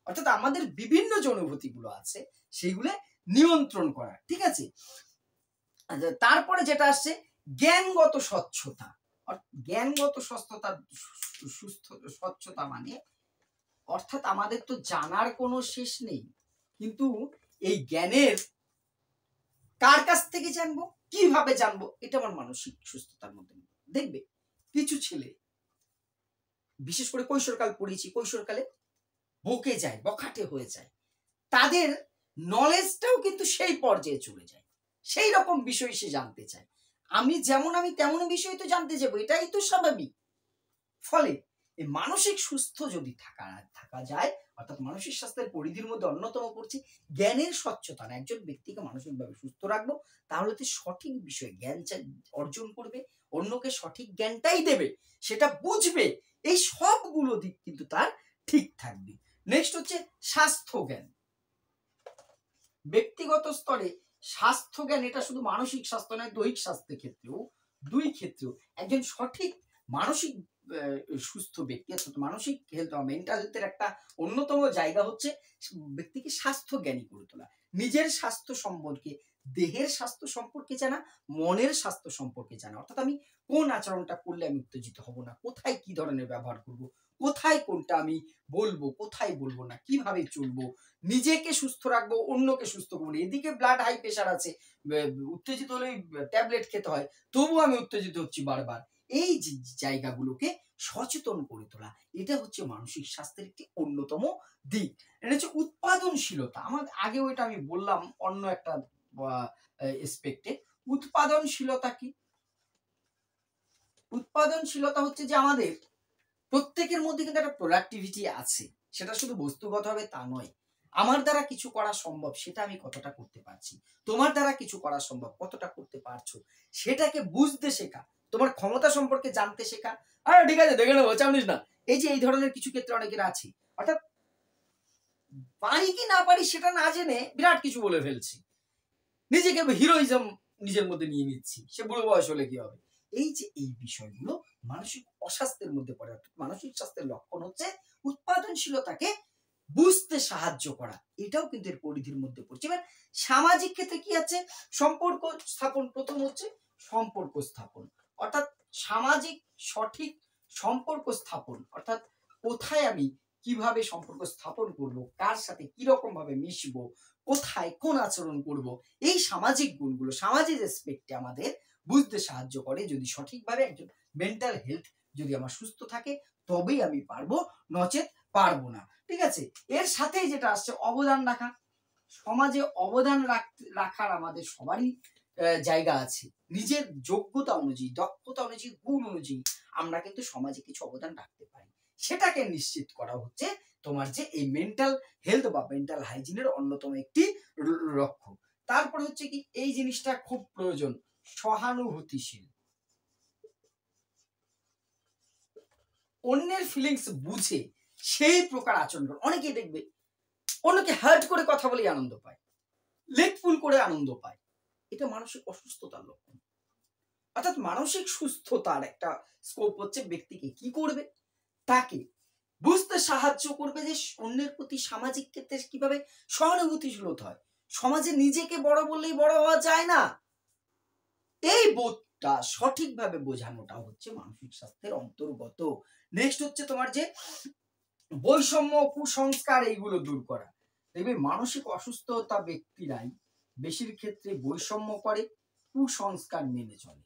অর্থাৎ আমাদের বিভিন্ন যে অনুভূতিগুলো আছে সেগুলো নিয়ন্ত্রণ করা, ঠিক আছে। তারপরে যেটা আসছে জ্ঞানগত স্বচ্ছতা। জ্ঞানগত স্বচ্ছতা মানে অর্থাৎ আমাদের তো জানার কোনো শেষ নেই, কিন্তু এই জ্ঞানের কার কাছ থেকে জানবো, কিভাবে জানবো, এটা আমার মানসিক সুস্থতার মধ্যে। দেখবে কিছু ছেলে, বিশেষ করে কৈশোরকাল পড়েছি, কৈশোরকালে বকে যায়, বখাটে হয়ে যায়, তাদের নলেজটাও কিন্তু সেই পর্যায়ে চলে যায়, সেই রকম বিষয় সে জানতে চায়। আমি তেমন বিষয় তো জানতে যাবো, এটাই তো স্বাভাবিক। ফলে এই মানসিক সুস্থ যদি থাকা যায়, অর্থাৎ মানসিক স্বাস্থ্যের পরিধির মধ্যে অন্যতম পড়ছে জ্ঞানের স্বচ্ছতা। একজন ব্যক্তিকে মানসিকভাবে সুস্থ রাখবো, তাহলে তো সঠিক বিষয়ে জ্ঞান অর্জন করবে, অন্যকে সঠিক জ্ঞানটাই দেবে, সেটা বুঝবে, এই সবগুলো দিক কিন্তু তার ঠিক থাকবে। নেক্সট হচ্ছে স্বাস্থ্য জ্ঞান। ব্যক্তিগত স্তরে স্বাস্থ্য জ্ঞান, এটা শুধু মানসিক স্বাস্থ্য নয়, দৈহিক স্বাস্থ্যের ক্ষেত্রেও, দুই ক্ষেত্রেও একজন সঠিক মানসিক সুস্থ ব্যক্তি, অর্থাৎ মানসিক হেলথ বা মেন্টাল হেলথের একটা অন্যতম জায়গা হচ্ছে ব্যক্তিকে স্বাস্থ্য জ্ঞানী করে তোলা। নিজের স্বাস্থ্য সম্পর্কে, দেহের স্বাস্থ্য সম্পর্কে জানা, মনের স্বাস্থ্য সম্পর্কে জানা। অর্থাৎ আমি কোন আচরণটা করলে আমি উত্তেজিত হব না, কোথায় কি ধরনের ব্যবহার করব, কোথায় কোনটা আমি বলবো, কোথায় বলবো না, কিভাবে চলবো, নিজেকে সুস্থ রাখবো, অন্যকে সুস্থ করবো। এদিকে ব্লাড হাই প্রেশার আছে, উত্তেজিত হলেই ট্যাবলেট খেতে হয়, তবু আমি উত্তেজিত হচ্ছি বারবার। এই যে জায়গাগুলোকে সচেতন করে তোলা, এটা হচ্ছে মানসিক স্বাস্থ্যের একটি অন্যতম দিক। এটা হচ্ছে উৎপাদনশীলতা। আমার আগেও এটা আমি বললাম অন্য একটা এসপেক্টে। উৎপাদনশীলতা কি? উৎপাদনশীলতা হচ্ছে যে আমাদের প্রত্যেকের মধ্যে কিন্তু একটা প্রোডাক্টিভিটি আছে, সেটা শুধু বস্তুগত হবে তা নয়। আমার দ্বারা কিছু করা সম্ভব, সেটা আমি কতটা করতে পারছি, তোমার দ্বারা কিছু করা সম্ভব, কতটা করতে পারছো, সেটাকে বুঝতে শেখা, তোমার ক্ষমতা সম্পর্কে জানতে শেখা। আরে ঠিক আছে, দেখে নেবো, চাপ নিস না, এই যে এই ধরনের কিছু ক্ষেত্রে অনেকের আছে। অর্থাৎ পারি কি না পারি সেটা না জেনে বিরাট কিছু বলে ফেলছি, নিজেকে হিরোইজম নিজের মধ্যে নিয়ে নিচ্ছি, সে বুড়ো বয়স হলে কি হবে। এই যে এই বিষয়গুলো মানসিক অস্বাস্থ্যের মধ্যে পড়ে। মানসিক স্বাস্থ্যের লক্ষণ হচ্ছে উৎপাদনশীলতাকে বুঝতে সাহায্য করা, এটাও কিন্তু এর পরিধির মধ্যে পড়ছে। এবার সামাজিক ক্ষেত্রে কি আছে? সম্পর্ক স্থাপন। প্রথম হচ্ছে সম্পর্ক স্থাপন, অর্থাৎ সামাজিক সঠিক সম্পর্ক স্থাপন, অর্থাৎ কোথায় আমি কিভাবে সম্পর্ক স্থাপন করব, কার সাথে কি রকম ভাবে মিশবো, কোথায় কোন আচরণ করব, এই সামাজিক গুণগুলো, সামাজিক রেসপেক্টে আমাদের বুঝতে সাহায্য করে। যদি সঠিকভাবে একজন মেন্টাল হেলথ যদি আমার সুস্থ থাকে তবেই আমি পারবো, নচেত পারবো না। ঠিক আছে, এর সাথেই যেটা আসছে অবদান রাখা। সমাজে অবদান রাখার আমাদের সবারই জায়গা আছে। নিজের যোগ্যতা অনুযায়ী, দক্ষতা অনুযায়ী, গুণ অনুযায়ী আমরা কিন্তু সমাজে কিছু অবদান রাখতে পারি। সেটাকে নিশ্চিত করা হচ্ছে তোমার যে এই মেন্টাল হেলথ বা মেন্টাল হাইজিনের অন্যতম একটি লক্ষ্য। তারপর হচ্ছে কি, এই জিনিসটা খুব প্রয়োজন, সহানুভূতিশীল। অন্যের ফিলিংস বুঝে সেই প্রকার আচরণ। অনেকেই দেখবে অন্যকে হার্ট করে কথা বলে আনন্দ পায়, লেটফুল করে আনন্দ পায়। এটা মানসিক অসুস্থতার লক্ষণ। অর্থাৎ মানসিক সুস্থতার একটা স্কোপ হচ্ছে ব্যক্তিকে কি করবে, তাকে বুঝতে সাহায্য করবে যে অন্যের প্রতি সামাজিক ক্ষেত্রে কিভাবে সহানুভূতিশীল হতে হয়। সমাজে নিজেকে বড় বললেই বড় হওয়া যায় না। এই বোধটা সঠিকভাবে বোঝানোটা হচ্ছে মানসিক স্বাস্থ্যের অন্তর্গত। নেক্সট হচ্ছে তোমার যে বৈষম্য, কুসংস্কার, এইগুলো দূর করা। দেখবে মানসিক অসুস্থতা ব্যক্তিরাই বেশির ক্ষেত্রে বৈষম্য করে, কুসংস্কার মেনে চলে।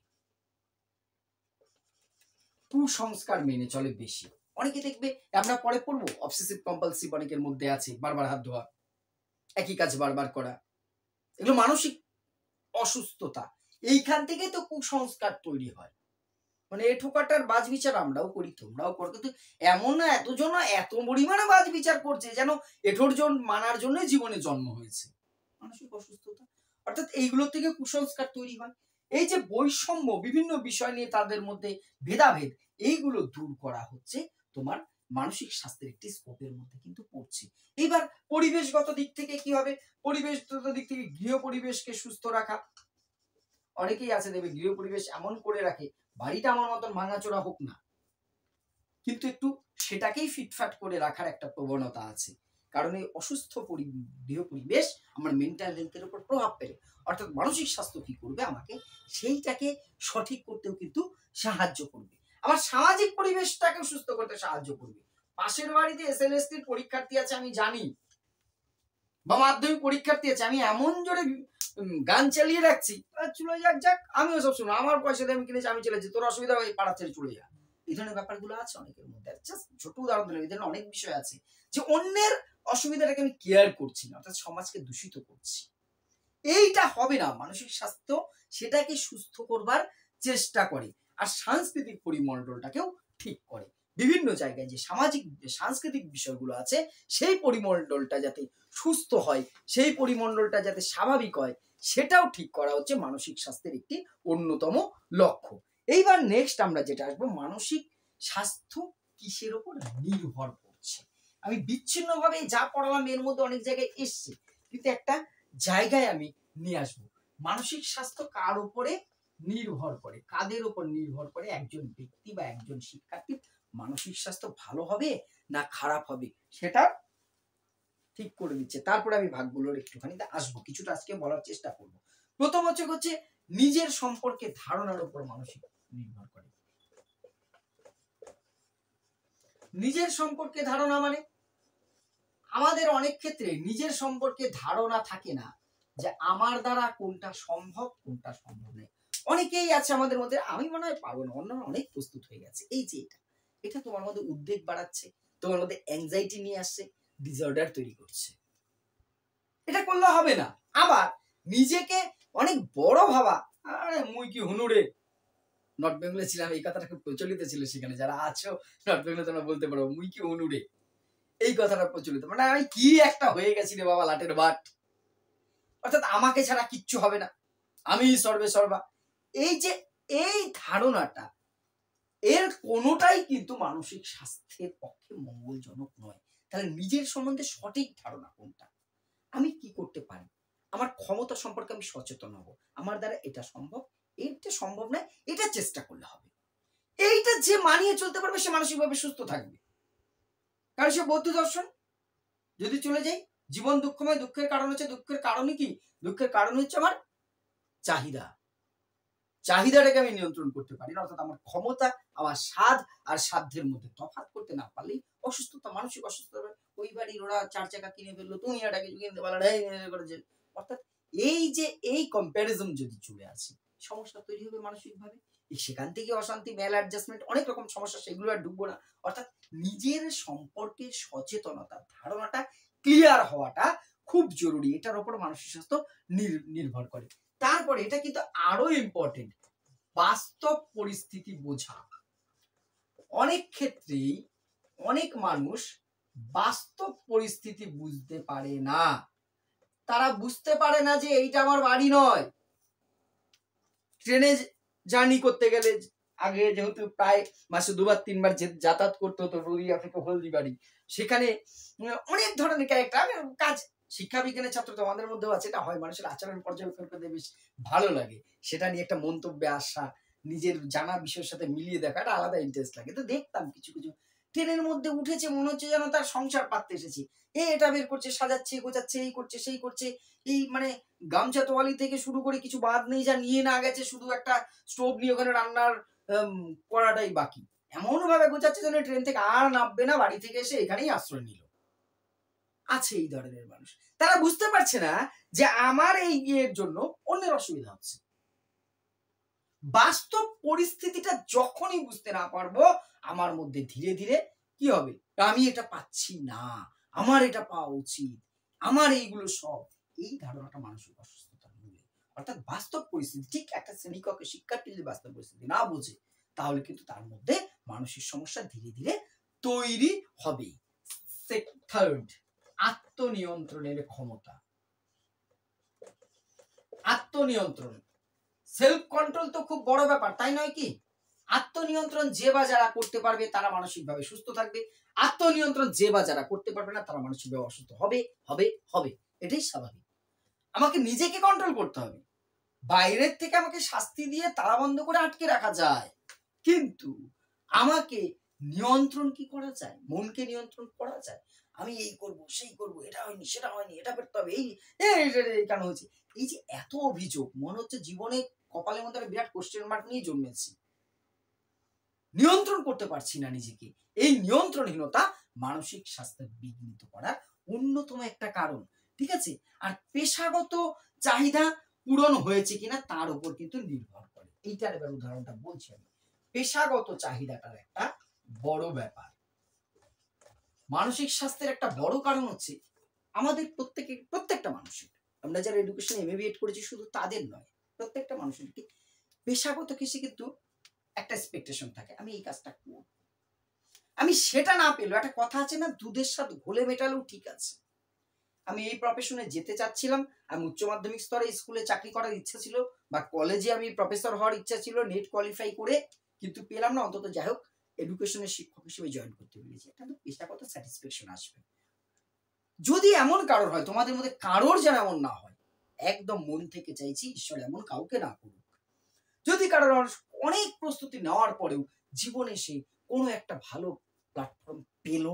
কুসংস্কার মেনে চলে বেশি। অনেকে দেখবে, আমরা পরে পড়বো, অবসেসিভ কম্পালসিভ অনেকের মধ্যে আছে, বারবার হাত ধোয়া, একই কাজ বারবার করা, এগুলো মানসিক অসুস্থতা। এইখান থেকে তো কুসংস্কার তৈরি হয়। মানে এ ঠোকাটার বাজ বিচার আমরাও করি, তোমরাও করো, কিন্তু এমন না এতজন এত পরিমাণে বাজ বিচার করছে যেন এঠোর জন মানার জন্য জীবনে জন্ম হয়েছে। মানসিক অসুস্থতা, অর্থাৎ এইগুলো থেকে কুসংস্কার তৈরি হয়। এই যে বৈষম্য, বিভিন্ন বিষয় নিয়ে তাদের মধ্যে ভেদাভেদ, এইগুলো দূর করা হচ্ছে তোমার মানসিক স্বাস্থ্যের একটি স্কোপের মধ্যে কিন্তু পড়ছে। এবার পরিবেশগত দিক থেকে কি হবে, পরিবেশগত দিক থেকে গৃহ পরিবেশকে সুস্থ রাখা। অনেকেই আছে দেখবে গৃহ পরিবেশ এমন করে রাখে, বাড়িটা আমার মতন ভাঙাচোরা হোক না, কিন্তু একটু সেটাকেই ফিটফাট করে রাখার একটা প্রবণতা আছে। কারণ এই অসুস্থ গৃহ পরিবেশ আমার মেন্টাল হেলথের উপর প্রভাব ফেলে। অর্থাৎ মানসিক স্বাস্থ্য কি করবে, আমাকে সেইটাকে সঠিক করতেও কিন্তু সাহায্য করবে। আমার সামাজিক পরিবেশটাকে সুস্থ করতে সাহায্য করবে। পাশের বাড়িতে এসএলএসটির পরীক্ষার্থী আছে, আমি জানি, বা মাধ্যমিক পরীক্ষার্থী আছে, আমি এমন জোরে গান চালিয়ে রাখছি, চলে যাক যাক, আমিও সব শুনো, আমার পয়সা দিয়ে আমি কিনেছি, আমি চলে যাচ্ছি, তোর অসুবিধা হয় পাড়া ছেড়ে চলে যা। এই ধরনের ব্যাপারগুলো আছে অনেকের মধ্যে। জাস্ট ছোট উদাহরণ দিলাম, এই ধরনের অনেক বিষয় আছে যে অন্যের অসুবিধাটাকে আমি কেয়ার করছি না, অর্থাৎ সমাজকে দূষিত করছি। এইটা হবে না। মানসিক স্বাস্থ্য সেটাকে সুস্থ করবার চেষ্টা করে, আর সাংস্কৃতিক পরিমণ্ডলটাকেও ঠিক করে। বিভিন্ন জায়গায় যে সামাজিক সাংস্কৃতিক বিষয়গুলো আছে, সেই পরিমণ্ডলটা যাতে সুস্থ হয়, সেই পরিমণ্ডলটা যাতে স্বাভাবিক হয়, সেটাও ঠিক করা হচ্ছে মানসিক স্বাস্থ্যের একটি অন্যতম লক্ষ্য। এইবার নেক্সট আমরা যেটা আসবো, মানসিক স্বাস্থ্য কিসের উপর নির্ভর করছে। আমি বিচ্ছিন্নভাবে যা পড়ালাম এর মধ্যে অনেক জায়গায় এসছে, কিন্তু একটা জায়গায় আমি নিয়ে আসবো, মানসিক স্বাস্থ্য কার উপরে নির্ভর করে, কাদের উপর নির্ভর করে। একজন ব্যক্তি বা একজন শিক্ষার্থীর মানসিক স্বাস্থ্য ভালো হবে না খারাপ হবে, সেটা ঠিক করে দিচ্ছে। তারপরে আমি ভাগগুলোর একটুখানি আসবো, কিছুটা আজকে বলার চেষ্টা করব। প্রথম হচ্ছে নিজের সম্পর্কে ধারণার উপর মানসিক নির্ভর করে। নিজের সম্পর্কে ধারণা মানে আমাদের অনেক ক্ষেত্রে নিজের সম্পর্কে ধারণা থাকে না যে আমার দ্বারা কোনটা সম্ভব কোনটা সম্ভব নয়। অনেকেই আছে আমাদের মধ্যে, আমি মনে হয় পারবো না, অন্যরা অনেক প্রস্তুত হয়ে গেছে। এই যে এটা তোমার মধ্যে উদ্বেগ বাড়াচ্ছে, তোমার মধ্যে অ্যাংজাইটি নিয়ে আসছে, ডিসঅর্ডার তৈরি করছে। এটা করলে হবে না। আবার নিজেকে অনেক বড় ভাবা, আরে মুই কি হুনুরে। নর্থ বেঙ্গলে ছিলাম, এই কথাটা খুব প্রচলিত ছিল, সেখানে যারা আছো নর্থ বেঙ্গলে তোমরা বলতে পারো মুই কি হুনুরে, এই কথাটা প্রচলিত। মানে আমি কি একটা হয়ে গেছি রে বাবা, লাটের বাট, অর্থাৎ আমাকে ছাড়া কিচ্ছু হবে না, আমি সর্বে সর্বা। এই যে এই ধারণাটা, এর কোনোটাই কিন্তু মানসিক স্বাস্থ্যের পক্ষে মঙ্গলজনক নয়। তাহলে নিজের সম্বন্ধে সঠিক ধারণা কোনটা, আমি কি করতে পারি, আমার ক্ষমতা সম্পর্কে আমি সচেতন হব, আমার দ্বারা এটা সম্ভব, এটা সম্ভব নয়, এটা চেষ্টা করলে হবে। এইটা যে মানিয়ে চলতে পারবে সে মানসিকভাবে সুস্থ থাকবে। কারণ সে বৌদ্ধ দর্শন। যদি চলে যাই, জীবন দুঃখময়, দুঃখের কারণ হচ্ছে, দুঃখের কারণই কি, দুঃখের কারণ হচ্ছে আমার চাহিদা। চাহিদাটাকে আমি নিয়ন্ত্রণ করতে পারি না, অর্থাৎ আমার ক্ষমতা, আমার স্বাদ আর সাধ্যের মধ্যে তফাৎ করতে না পারলেই অসুস্থতা, মানসিক অসুস্থতা। ওই বাড়ির ওরা 4 চাকা কিনে ফেললো, তুমি এটা কিছু কিনতে পারলে না, অর্থাৎ এই যে এই কম্প্যারিজন যদি চলে আসে, সমস্যা তৈরি হবে মানসিকভাবে। সেখান থেকে অশান্তি, ম্যাল অ্যাডজাস্টমেন্ট, অনেক রকম সমস্যা, সেগুলো আর ঢুকবো না। অর্থাৎ নিজের সম্পর্কে সচেতনতা, ধারণাটা ক্লিয়ার হওয়াটা খুব জরুরি। এটার উপর মানসিক স্বাস্থ্য নির্ভর করে। তারপরে এটা কিন্তু আরো ইম্পর্টেন্ট, বাস্তব পরিস্থিতি বোঝা। অনেক ক্ষেত্রেই অনেক মানুষ বাস্তব পরিস্থিতি বুঝতে পারে না। তারা বুঝতে পারে না যে এইটা আমার বাড়ি নয়। ট্রেনে জার্নি করতে গেলে আগে যেহেতু প্রায় মাসে 2-3 বার যাতায়াত করতে হতো নদিয়া থেকে হলদিবাড়ি, সেখানে অনেক ধরনের ক্যারেক্টার কাজ, শিক্ষা বিজ্ঞানের ছাত্র তো আমাদের মধ্যেও আছে, এটা হয়, মানুষের আচরণ পর্যবেক্ষণ করতে বেশ ভালো লাগে, সেটা নিয়ে একটা মন্তব্যে আসা, নিজের জানা বিষয়ের সাথে মিলিয়ে দেখা, একটা আলাদা ইন্টারেস্ট লাগে। তো দেখতাম কিছু কিছু ট্রেনের মধ্যে উঠেছে, মনে হচ্ছে যেন তার সংসার পাততে এসেছে। এটা বের করছে, সাজাচ্ছে, গোছাচ্ছে, এই করছে, সেই করছে, এই মানে গামছা তোয়ালি থেকে শুরু করে কিছু বাদ নেই যা নিয়ে না গেছে, শুধু একটা স্টোভ নিয়ে ওখানে রান্নার করাটাই বাকি। এমন ভাবে গোছাচ্ছে যেন ট্রেন থেকে আর নামবে না, বাড়ি থেকে এসে এখানেই আশ্রয় নিল। আছে এই ধরনের মানুষ, তারা বুঝতে পারছে না যে আমার এই ইয়ের জন্য অন্যের অসুবিধা হচ্ছে। বাস্তব পরিস্থিতিটা যখনই বুঝতে না পারবো, আমার মধ্যে ধীরে ধীরে কি হবে, আমি এটা পাচ্ছি না, আমার এটা পাওয়া উচিত, আমার এইগুলো সব, এই ধারণাটা মানসিক অসুস্থতার মূলে। অর্থাৎ বাস্তব পরিস্থিতি, ঠিক একটা শ্রেণীকক্ষে শিক্ষার্থী যদি বাস্তব পরিস্থিতি না বোঝে, তাহলে কিন্তু তার মধ্যে মানসিক সমস্যা ধীরে ধীরে তৈরি হবে। থার্ড, আত্মনিয়ন্ত্রণের ক্ষমতা। আত্মনিয়ন্ত্রণ, সেলফ কন্ট্রোল তো খুব বড় ব্যাপার, তাই নয় কি? আত্মনিয়ন্ত্রণ যে বা যারা করতে পারবে তারা মানসিকভাবে সুস্থ থাকবে, আত্মনিয়ন্ত্রণ যে বা যারা করতে পারবে না তারা মানসিকভাবে অসুস্থ হবে হবে হবে। এটাই স্বাভাবিক। আমাকে নিজেকে কন্ট্রোল করতে হবে। বাইরের থেকে আমাকে শাস্তি দিয়ে তালা বন্ধ করে আটকে রাখা যায়, কিন্তু আমাকে নিয়ন্ত্রণ কি করা যায়? মনকে নিয়ন্ত্রণ করা যায়। আমি এই করব, সেই করব, এটা হয়নি, সেটা হয়নি, এটা করতে হবে, এই কেন হয়েছে, এই যে এত অভিযোগ, মনে হচ্ছে জীবনে কপালের মধ্যে একটা বিরাট কোশ্চেন মার্ক নিয়ে জন্মেছি। নিয়ন্ত্রণ করতে পারছি না নিজেকে। এই নিয়ন্ত্রণহীনতা মানসিক স্বাস্থ্য বিঘ্নিত করার অন্যতম একটা কারণ। ঠিক আছে? আর পেশাগত চাহিদা পূরণ হয়েছে কিনা তার উপর কিন্তু নির্ভর করে। এইটার এবার উদাহরণটা বলছি আমি। পেশাগত চাহিদাটার একটা বড় ব্যাপার। মানসিক স্বাস্থ্যের একটা বড় কারণ হচ্ছে আমাদের প্রত্যেকটা মানুষের, আমরা যারা এডুকেশন এমবিএড করেছি শুধু তাদের নয়, প্রত্যেকটা মানুষের কি পেশাগত কিছু কিন্তু একটা এক্সপেকটেশন থাকে, আমি এই কাজটা করব। আমি সেটা না পেলেও, একটা কথা আছে না, দুধের সাথে ঘোলে মেটালেও ঠিক আছে। আমি এই প্রফেশনে যেতে চাচ্ছিলাম, আমি উচ্চ মাধ্যমিক স্তরে স্কুলে চাকরি করার ইচ্ছা ছিল, বা কলেজে আমি প্রফেসর হওয়ার ইচ্ছা ছিল, নেট কোয়ালিফাই করে, কিন্তু পেলাম না, অন্তত যাই হোক এডুকেশনের শিক্ষক হিসেবে জয়েন করতে পেরেছি। এটা তো পেশাগত স্যাটিসফ্যাকশন আসবে। যদি এমন কারোর হয়, তোমাদের মধ্যে কারোর যেন এমন না হয়, একদম মন থেকে চাইছি ঈশ্বর এমন কাউকে না করুক, যদি কারোর অনেক প্রস্তুতি নেওয়ার পরেও জীবনে সে কোনো একটা ভালো প্ল্যাটফর্ম পেল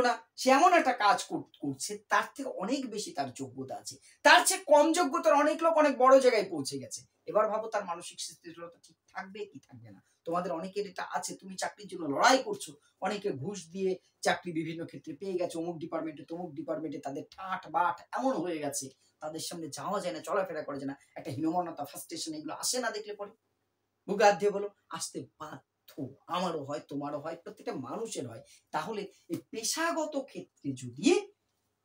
না, সে এমন একটা কাজ করছে তার থেকে অনেক বেশি তার যোগ্যতা আছে, তার চেয়ে কম যোগ্যতার অনেক লোক অনেক বড় জায়গায় পৌঁছে গেছে। এবার ভাবো তার মানসিক স্থিতিশীলতা ঠিক থাকবে কি থাকবে না? তোমাদের অনেকের এটা আছে, তুমি চাকরির জন্য লড়াই করছো, অনেকে ঘুষ দিয়ে চাকরি বিভিন্ন ক্ষেত্রে পেয়ে গেছে, অমুক ডিপার্টমেন্টে তমুক ডিপার্টমেন্টে, তাদের ঠাট বাট এমন হয়ে গেছে তাদের সামনে যাওয়া যায় না, চলাফেরা করা যায় না, একটা হীনমন্যতা, ফ্রাস্ট্রেশন, এগুলো আসে না দেখলে পরে? বুকে হাত দিয়ে বলো, আসতে বাধ্য। আমারও হয়, তোমারও হয়, প্রত্যেকটা মানুষের হয়। তাহলে এই পেশাগত ক্ষেত্রে যদি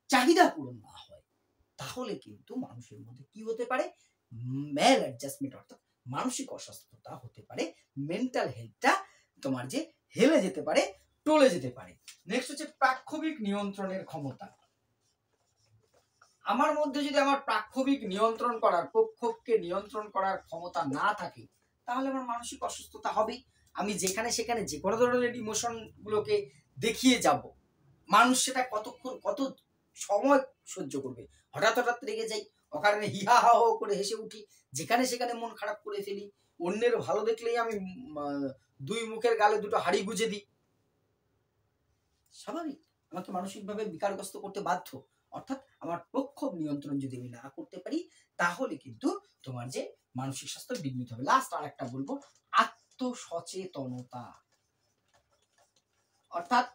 চাহিদা পূরণ না হয়, তাহলে কিন্তু মানুষের মধ্যে কি হতে পারে, ম্যাল অ্যাডজাস্টমেন্ট, অর্থাৎ মানসিক অসুস্থতা হতে পারে, মেন্টাল হেলথটা তোমার যে হেলে যেতে পারে, টলে যেতে পারে। নেক্সট হচ্ছে প্রাক্ষোভিক নিয়ন্ত্রণের ক্ষমতা। আমার মধ্যে যদি আমার প্রাক্ষোভিক নিয়ন্ত্রণ করার, প্রক্ষোভকে নিয়ন্ত্রণ করার ক্ষমতা না থাকে, তাহলে আমার মানসিক অসুস্থতা হবেই। আমি যেখানে সেখানে যে কোনো ধরনের ইমোশন গুলোকে দেখিয়ে যাব, মানুষ সেটা কতক্ষণ, কত সময় সহ্য করবে? হঠাৎ হঠাৎ রেগে যাই, অকারণে হিহা হা হো করে হেসে উঠি, যেখানে সেখানে মন খারাপ করে ফেলি, অন্যের ভালো দেখলেই আমি দুই মুখের গালে দুটো হাড়ি গুজে দিই। স্বাভাবিক, আমাকে মানসিকভাবে বিকারগ্রস্ত করতে বাধ্য। অর্থাৎ আমার প্রক্ষোভ নিয়ন্ত্রণ যদি আমি না করতে পারি, তাহলে কিন্তু তোমার যে মানসিক স্বাস্থ্য বিঘ্নিত হবে। লাস্ট আর একটা বলবো, আত্মসচেতনতা, অর্থাৎ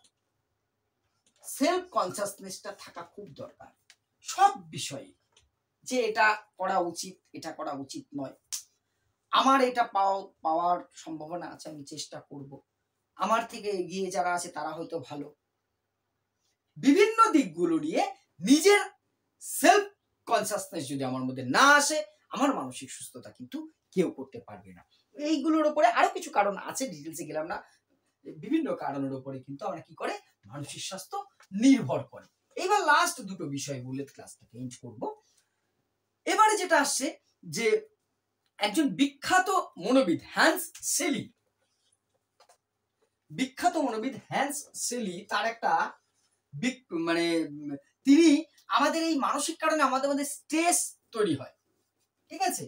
সেলফ কনসাসনেসটা থাকা খুব দরকার সব বিষয়ে। যে এটা করা উচিত, এটা করা উচিত নয়, আমার এটা পাওয়ার সম্ভাবনা আছে, আমি চেষ্টা করব, আমার থেকে এগিয়ে যারা আছে তারা হয়তো ভালো, বিভিন্ন দিকগুলো নিয়ে নিজের সেলফ কনসাসনেস যদি আমার মধ্যে না আসে, আমার মানসিক সুস্থতা কিন্তু কেউ করতে পারবে না। এইগুলোর উপরে আরো কিছু কারণ আছে, ডিটেলসে গেলাম না, বিভিন্ন কারণের উপরে কিন্তু আমরা কি করে মানসিক স্বাস্থ্য নির্ভর করে। এবার লাস্ট দুটো বিষয় বলে ক্লাসটাকে এন্ড করব। এবারে যেটা আসছে যে একজন বিখ্যাত মনোবিদ হ্যান্স সেলি, বিখ্যাত মনোবিদ হ্যান্স সেলি তার একটা মানে তিনি আমাদের এই মানসিক কারণে আমাদের মধ্যে স্ট্রেস তৈরি হয়, ঠিক আছে,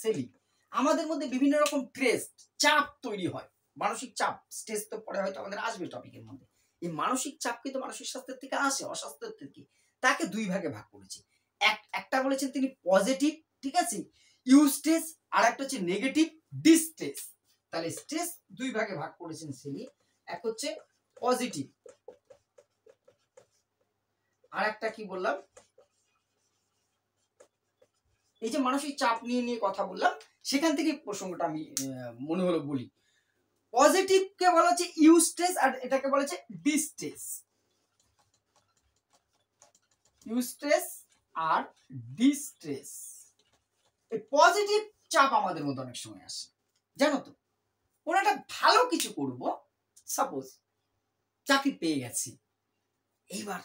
সেলি, আমাদের মধ্যে বিভিন্ন রকম স্ট্রেস চাপ তৈরি হয়, মানসিক চাপ, স্ট্রেস তো পরে হয়তো আমাদের আসবে টপিকের মধ্যে। এই মানসিক চাপ কিন্তু মানসিক স্বাস্থ্যের থেকে আসে, অস্বাস্থ্যের থেকে। তাকে দুই ভাগে ভাগ করেছে, একটা বলেছেন তিনি পজিটিভ, ঠিক আছে, ইউস্ট্রেস, আর একটা হচ্ছে নেগেটিভ ডিস্ট্রেস। তাহলে স্ট্রেস দুই ভাগে ভাগ করেছেন সেলি, এক হচ্ছে পজিটিভ, আর একটা কি বললাম, এই যে মানসিক চাপ নিয়ে কথা বললাম, সেখান থেকে প্রসঙ্গটা আমি মনে হলো বলি। পজিটিভ কে বলা হচ্ছে ইউস্ট্রেস, আর এটাকে বলা হচ্ছে ডিস্ট্রেস। ইউস্ট্রেস আর ডিস্ট্রেস, এই পজিটিভ চাপ আমাদের মধ্যে অনেক সময় আসে, জানো তো, কোনো একটা ভালো কিছু করব, সাপোজ চাকরি পেয়ে গেছি, এইবার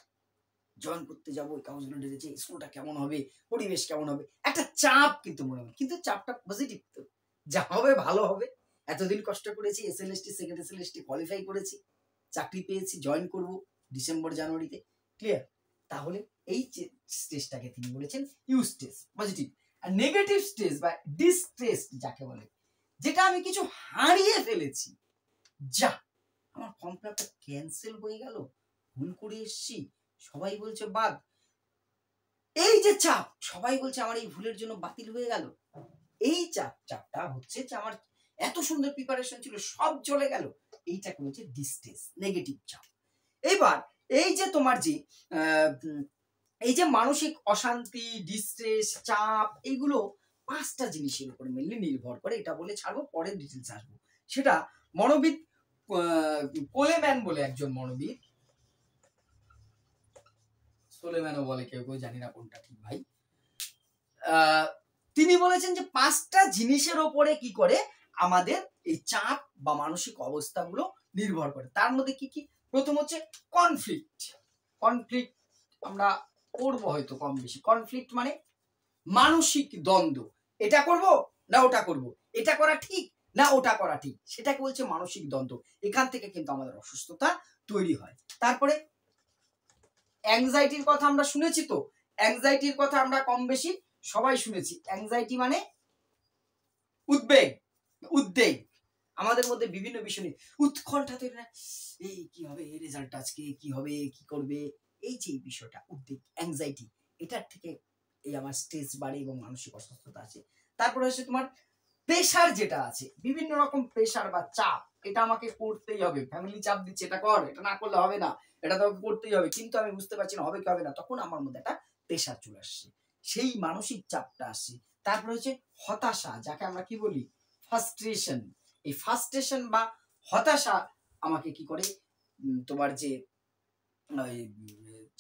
জয়েন করতে যাবো, কাউন্সিলর ডেকেছে, স্কুলটা কেমন হবে, পরিবেশ কেমন হবে, একটা চাপ কিন্তু মনে হয়, কিন্তু চাপটা পজিটিভ, তো যা হবে ভালো হবে, এতদিন কষ্ট করেছি, এসএলএসটি সেকেন্ড এসএলএসটি কোয়ালিফাই করেছি, চাকরি পেয়েছি, জয়েন করব ডিসেম্বর জানুয়ারিতে, ক্লিয়ার। তাহলে এই স্টেজটাকে তিনি বলেছেন ইউস্ট্রেস, পজিটিভ। আর নেগেটিভ স্টেজ বা ডিস্ট্রেস যাকে বলে, যেটা আমি কিছু হারিয়ে ফেলেছি, যা আমার ফর্ম ফিল আপটা ক্যান্সেল হয়ে গেল, ভুল করে এসেছি, সবাই বলছে বাদ, এই যে চাপ, সবাই বলছে আমার এই ভুলের জন্য বাতিল হয়ে গেল, এই চাপটা হচ্ছে যে আমার এত সুন্দর প্রিপারেশন ছিল, সব চলে গেল, এইটাকে হচ্ছে ডিস্ট্রেস, নেগেটিভ চাপ। এবার এই যে তোমার যে এই যে মানসিক অশান্তি, ডিস্ট্রেস, চাপ, এইগুলো 5টা জিনিসের উপর মেনলি নির্ভর করে, এটা বলে ছাড়বো, পরে ডিটেলস আসবো। সেটা মনোবিদ কোলেম্যান বলে একজন মনোবিদ, সোলেম্যানও বলে কেউ কেউ, জানি না কোনটা ঠিক ভাই, তিনি বলেছেন যে 5টা জিনিসের ওপরে কি করে আমাদের এই চাপ বা মানসিক অবস্থাগুলো নির্ভর করে। তার মধ্যে কি কি? প্রথম হচ্ছে কনফ্লিক্ট। কনফ্লিক্ট আমরা করবো হয়তো কম বেশি, কনফ্লিক্ট মানে মানসিক দ্বন্দ্ব, এটা করব না ওটা করব, এটা করা ঠিক না ওটা করা ঠিক, সেটাকে বলছে মানসিক দ্বন্দ্ব। এখান থেকে কিন্তু আমাদের অসুস্থতা তৈরি হয়। তারপরে অ্যাংজাইটির কথা আমরা শুনেছি, তো অ্যাংজাইটির কথা আমরা কম বেশি সবাই শুনেছি। অ্যাংজাইটি মানে উদ্বেগ, উদ্বেগ, আমাদের মধ্যে বিভিন্ন বিষয় নিয়ে উৎকণ্ঠা তৈরি হয়, এই কি হবে, এই রেজাল্ট আজকে কি হবে, কি করবে, এই যে বিষয়টা উদ্বেগ, অ্যাংজাইটি, এটার থেকে এই আমার স্ট্রেস বাড়ে এবং মানসিক অসুস্থতা আছে। তারপরে হচ্ছে তোমার প্রেশার, যেটা আছে বিভিন্ন রকম প্রেশার বা চাপ, এটা আমাকে করতেই হবে, ফ্যামিলি চাপ দিচ্ছে, এটা কর, এটা না করলে হবে না, এটা তো করতেই হবে, কিন্তু আমি বুঝতে পারছি না হবে কি হবে না, তখন আমার মধ্যে একটা প্রেশার চলে আসছে, সেই মানসিক চাপটা আসছে। তারপরে হচ্ছে হতাশা, যাকে আমরা কি বলি ফ্রাস্ট্রেশন, এই ফ্রাস্ট্রেশন বা হতাশা আমাকে কি করে তোমার যে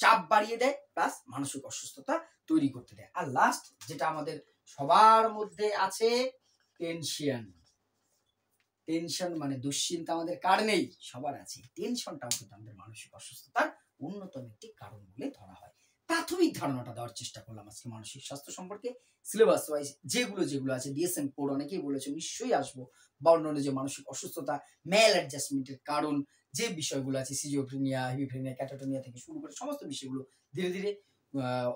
চাপ বাড়িয়ে দেয়, প্লাস মানসিক অসুস্থতা তৈরি করতে দেয়। আর লাস্ট যেটা আমাদের সবার মধ্যে আছে, টেনশন। টেনশন মানে দুশ্চিন্তা, আমাদের কার নেই, সবার আছে। টেনশনটাও কিন্তু আমাদের মানসিক অসুস্থতার অন্যতম একটি কারণ বলে ধরা হয়। প্রাথমিক ধারণাটা দেওয়ার চেষ্টা করলাম আজকে মানসিক স্বাস্থ্য সম্পর্কে। সিলেবাস ওয়াইজ যেগুলো আছে, ডিএসএম কোড অনেকেই বলেছে, নিশ্চয়ই আসবো, বা অন্যান্য যে মানসিক অসুস্থতা, ম্যাল অ্যাডজাস্টমেন্টের কারণ, যে বিষয়গুলো আছে, সিজিওফ্রেনিয়া, হিমিফ্রেনিয়া, ক্যাটাটোনিয়া থেকে শুরু করে সমস্ত বিষয়গুলো ধীরে ধীরে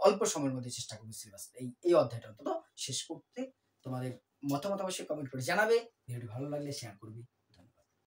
অল্প সময়ের মধ্যে চেষ্টা করবো সিলেবাস এই অধ্যায়টা অন্তত শেষ করতে। তোমাদের মতামত অবশ্যই কমেন্ট করে জানাবে, ভিডিওটি ভালো লাগলে শেয়ার করবে।